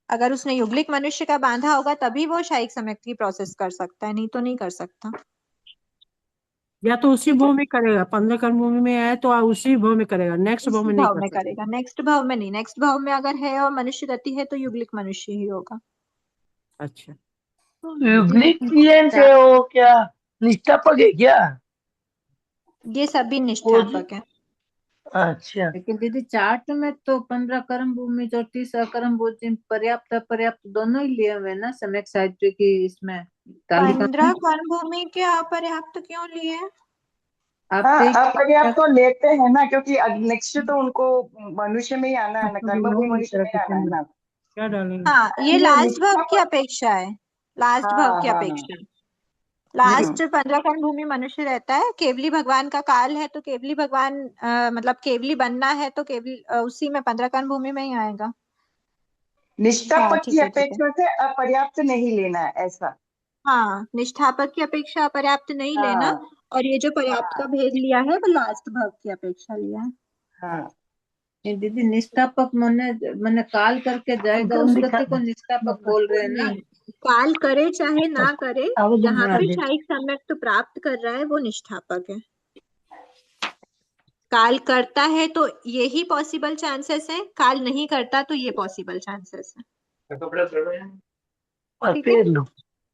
अगर उसने युगलिक मनुष्य का बांधा होगा तभी वो शायिक संयुक्त की प्रोसेस कर सकता है, नहीं तो नहीं कर सकता। या तो उसी ठीक है, भाव में करेगा, 15 कर्म भूमि में आए तो उसी भाव में करेगा, नेक्स्ट भाव उसी में नहीं भाव कर में सकता। करेगा, नेक्स्ट भाव में नहीं। नेक्स्ट भाव में अगर है और मनुष्य गति है तो युगलिक मनुष्य ही होगा। अच्छा, युग्निक दीदी क्रियन से वो क्या निष्ठापक है क्या? ये सभी वो निष्ठापक है। अच्छा, लेकिन दीदी चार्ट में तो 15 कर्म भूमि और 30 अकर्म भूमि पर्याप्त अपर्याप्त दोनों ही लिए हुए हैं ना, सम्यक साहित्य की इसमें तालिका 15 में। कर्म भूमि के अपर्याप्त क्यों लिए? आप हाँ, देखिए अपर्याप्त तो लेते हैं ना, क्योंकि नेक्स्ट तो उनको मनुष्य में ही आना है ना, तो कर्म भी ढूंढो इस मनुष्य तरह में के ही आना है चंद्र ना। क्या डालेंगे। हाँ, ये इसलिए लास्ट भाव निष्ठा की पर। अपेक्षा है, लास्ट भाव हाँ की हाँ। अपेक्षा। हम्म। लास्ट 15 कर्म भूमि मनुष्य रहता है, केवली भगवान का काल है तो केवली भगवान मतलब केवली बनना है तो केवली उसी में 15 कर्म भूमि में ही आएगा। निष्ठा हाँ पद की ठीक है, ठीक है। अपेक्षा से अपर्याप्त नहीं लेना है, ऐसा। हाँ, निष्ठापक की अपेक्षा अपर्याप्त नहीं लेना, हाँ और ये जो पर्याप्त का हाँ भेद लिया है वो लास्ट भाव की अपेक्षा लिया है। हाँ। ये दीदी निष्ठापक मने मने काल करके जाएगा, आवेदन उस दिखा गति को निष्ठापक बोल रहे हैं ना। नहीं, काल करे चाहे ना करे, आवेदन जहाँ दिखा पे दे। शायिक सम्यक्त प्राप्त कर रहा है वो निष्ठापक है। काल करता है तो यही पॉसिबल चांसेस है, काल नहीं करता तो ये पॉसिबल चांसेस है। और ठीक है, फिर लो।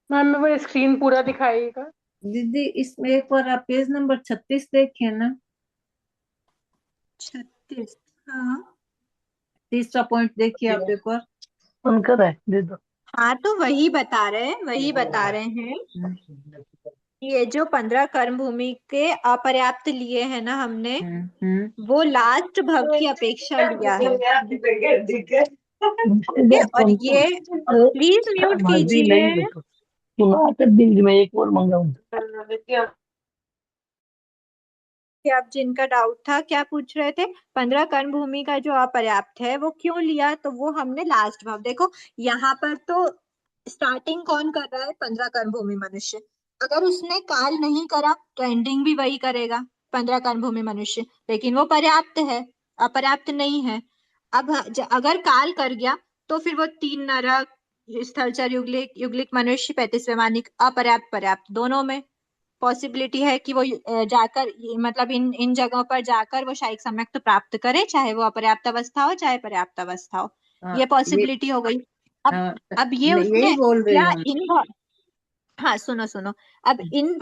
मैम वो स्क्रीन पूरा दिखाइएगा। दीदी इसमें एक बार आप पेज नंबर 36 देखिए ना, 36। हाँ तीसरा पॉइंट देखिए आप एक बार। उनका है, दे दो। हाँ, तो वही बता रहे हैं, वही बता रहे हैं। ये जो 15 कर्म भूमि के अपर्याप्त लिए हैं ना हमने, वो लास्ट भाव की अपेक्षा लिया है। ठीक है, और ये प्लीज म्यूट माजी नहीं कीजिए। देखो कर देंगे, मैं एक और मंगाऊंगा। कि आप जिनका डाउट था क्या पूछ रहे थे, 15 कर्म भूमि का जो अपर्याप्त है वो क्यों लिया, तो वो हमने लास्ट भाव, देखो यहाँ पर तो स्टार्टिंग कौन कर रहा है, 15 कर्म भूमि मनुष्य। अगर उसने काल नहीं करा तो एंडिंग भी वही करेगा, 15 कर्म भूमि मनुष्य, लेकिन वो पर्याप्त है, अपर्याप्त नहीं है। अब अगर काल कर गया तो फिर वो 3 नरक, स्थलचर युगलिक, युगलिक मनुष्य, 35 वैमानिक, अपर्याप्त पर्याप्त दोनों में पॉसिबिलिटी है कि वो जाकर मतलब इन जगहों पर जाकर वो शायिक सम्यक्त प्राप्त करे, चाहे वो अपर्याप्त अवस्था हो चाहे पर्याप्त अवस्था हो। हाँ ये पॉसिबिलिटी हो गई। अब हाँ, अब ये यही उसने बोल रहे क्या हैं हम। हाँ सुनो सुनो, अब इन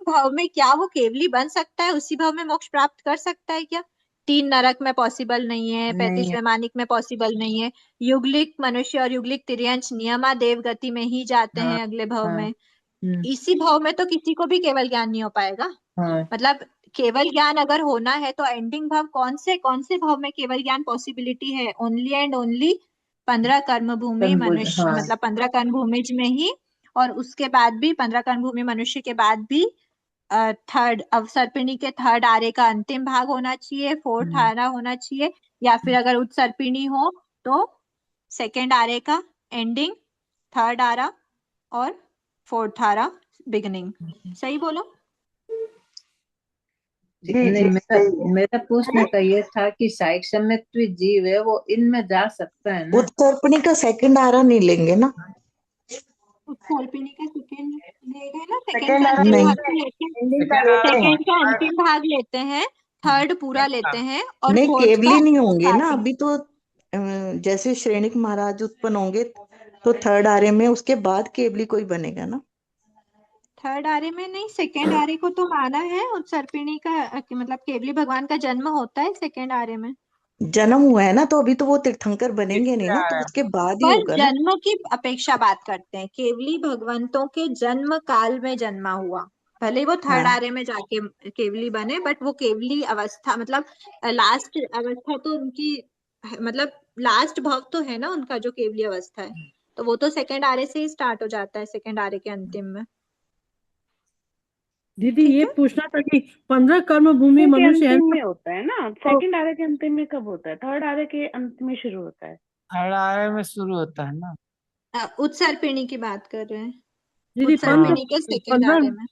भाव में क्या वो केवली बन सकता है, उसी भाव में मोक्ष प्राप्त कर सकता है क्या? 3 नरक में पॉसिबल नहीं है, नहीं 35 है। वैमानिक में पॉसिबल नहीं है, युगलिक मनुष्य और युगलिक तिर्यंश नियमा देव गति में ही जाते हाँ हैं अगले भाव हाँ में। इसी भाव में तो किसी को भी केवल ज्ञान नहीं हो पाएगा। हाँ। मतलब केवल ज्ञान अगर होना है तो एंडिंग भाव कौन से भाव में केवल ज्ञान पॉसिबिलिटी है, ओनली एंड ओनली 15 कर्म भूमि मनुष्य, हाँ मतलब 15 कर्म भूमि में ही। और उसके बाद भी 15 कर्म भूमि मनुष्य के बाद भी थर्ड अवसर्पिणी के थर्ड आरे का अंतिम भाग होना चाहिए, फोर्थ आरा होना चाहिए, या फिर अगर उत्सर्पिणी हो तो सेकेंड आरे का एंडिंग, थर्ड आरा और फोर्थ आरा बिगिनिंग। सही बोलो? जी नहीं, जी मेरा सही है। पूछने का ये था कि शायक सम्यक्त्वी जीव है वो इनमें जा सकता है ना? उत्सर्पिणी का सेकंड आरा नहीं लेंगे ना? उत्सर्पिणी का सेकेंड ले गए ना, सेकेंड सेकेंड का आरा अंतिम नहीं, भाग तो लेते हैं, एंडिंग का सेकेंड लेते हैं। सेकेंड का अंतिम भाग लेते हैं, थर्ड पूरा लेते हैं और नहीं फोर्थ का केवली नहीं होंगे ना स्टार्टिंग। अभी तो। जैसे श्रेणिक महाराज उत्पन्न होंगे तो थर्ड आरे में, उसके बाद केवली कोई बनेगा ना? थर्ड आरे में नहीं, सेकेंड आरे को तो माना है उत्सर्पिणी का, मतलब केवली भगवान का जन्म होता है सेकेंड आरे में। जन्म हुआ है ना, तो अभी तो वो तीर्थंकर बनेंगे नहीं ना, तो उसके बाद ही पर होगा ना। जन्म की अपेक्षा बात करते हैं, केवली भगवंतों के जन्म काल में जन्मा हुआ, भले ही वो थर्ड हाँ आरे में जाके केवली बने, बट वो केवली अवस्था मतलब लास्ट अवस्था तो उनकी, मतलब लास्ट भाव तो है ना उनका जो केवली अवस्था है, तो वो तो सेकेंड आरे से ही स्टार्ट हो जाता है, सेकेंड आरे के अंतिम में। दीदी ठीक ये है, पूछना था कि 15 कर्म भूमि के मनुष्य है अंतिम ना, में होता है ना, तो सेकंड आरे के अंतिम में कब होता है? थर्ड आरे के अंत में शुरू होता है। थर्ड आरे में शुरू होता है ना। उत्सर्पिणी की बात कर रहे हैं, दीदी हाँ उत्सर्पिणी के सेकेंड पंद्रह आरे में।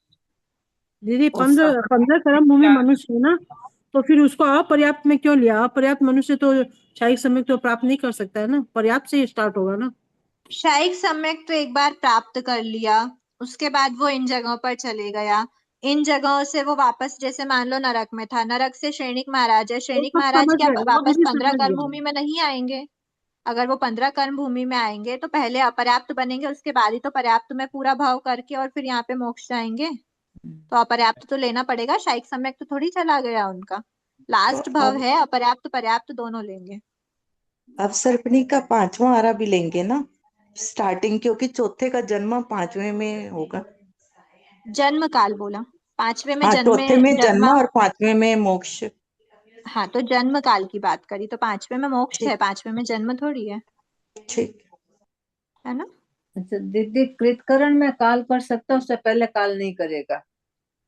दीदी उस 15 कर्म भूमि मनुष्य है ना, तो फिर उसको अपर्याप्त में क्यों लिया? अपर्याप्त मनुष्य तो शाही समय तो प्राप्त नहीं कर सकता है ना, पर्याप्त से ही स्टार्ट होगा ना। शायिक सम्यक तो एक बार प्राप्त कर लिया, उसके बाद वो इन जगहों पर चले गया, इन जगहों से वो वापस, जैसे मान लो नरक में था, नरक से श्रेणिक महाराज है, वो श्रेणिक सब महाराज समझ क्या गए, वो वापस दीदी 15 समझ कर्म गए। भूमि में नहीं आएंगे? अगर वो 15 कर्म भूमि में आएंगे तो पहले अपर्याप्त बनेंगे, उसके बाद ही तो पर्याप्त में पूरा भाव करके और फिर यहाँ पे मोक्ष जाएंगे, तो अपर्याप्त तो लेना पड़ेगा, शायिक सम्यक तो थोड़ी चला गया उनका, तो लास्ट भाव अब है, अपर्याप्त पर्याप्त दोनों लेंगे। अवसर्पिणी का पांचवा आरा भी लेंगे ना स्टार्टिंग, क्योंकि चौथे का जन्म पांचवे में होगा। जन्म काल बोला, पांचवे में हाँ, जन्मे चौथे में जन्म जन्मा, और पांचवे में मोक्ष। हाँ तो जन्म काल की बात करी तो पांचवे में मोक्ष है, पांचवे में जन्म थोड़ी ठीक। है ना? अच्छा दीदी, कृतकरण में काल कर सकता है, उससे पहले काल नहीं करेगा?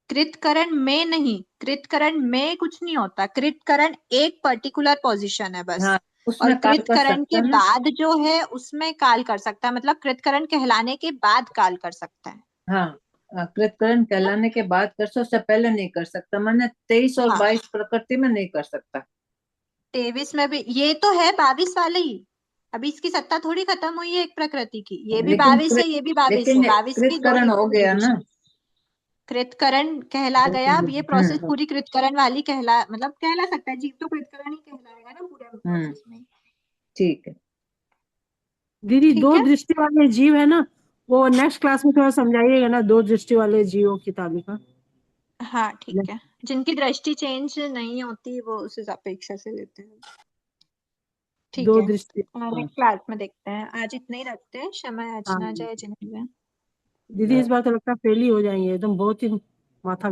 कृतकरण में नहीं, कृतकरण में कुछ नहीं होता, कृतकरण एक पर्टिकुलर पोजीशन है बस, हाँ, और उसमें काल कर कृतकरण सकता के है ना? बाद जो है उसमें काल कर सकता है, मतलब कृतकरण कहलाने के बाद काल कर सकता है। हाँ, कृतकरण कहलाने के बाद कर सकता, उससे पहले नहीं कर सकता, मैंने 23 और हाँ 22 प्रकृति में नहीं कर सकता। 23 में भी ये तो है 22 वाले ही, अभी इसकी सत्ता थोड़ी खत्म हुई है एक प्रकृति की, ये भी लेकिन 22 है, ये भी 22 है, लेकिन 22 की दो कृतकरण हो डिफरेंट गया ना। पोजीशन। कृतकरण कहला गया, अब ये प्रोसेस पूरी कृतकरण वाली कहला, मतलब कहला सकता है, जीव तो कृतकरण ही कहलाएगा ना पूरे प्रोसेस में। ठीक है। दीदी ठीक दो है, दृष्टि वाले जीव है ना, वो नेक्स्ट क्लास में थोड़ा समझाइएगा ना, दो दृष्टि वाले जीवों की तालिका। हाँ ठीक है, जिनकी दृष्टि चेंज नहीं होती वो उस अपेक्षा से लेते हैं। ठीक दो है, दृष्टि। नेक्स्ट क्लास में देखते हैं, आज इतना ही रखते हैं। क्षमा हाँ याचना, जय जिनेंद्र। दीदी इस बार तो लगता है फेल ही हो जाएंगे एकदम, बहुत ही माथा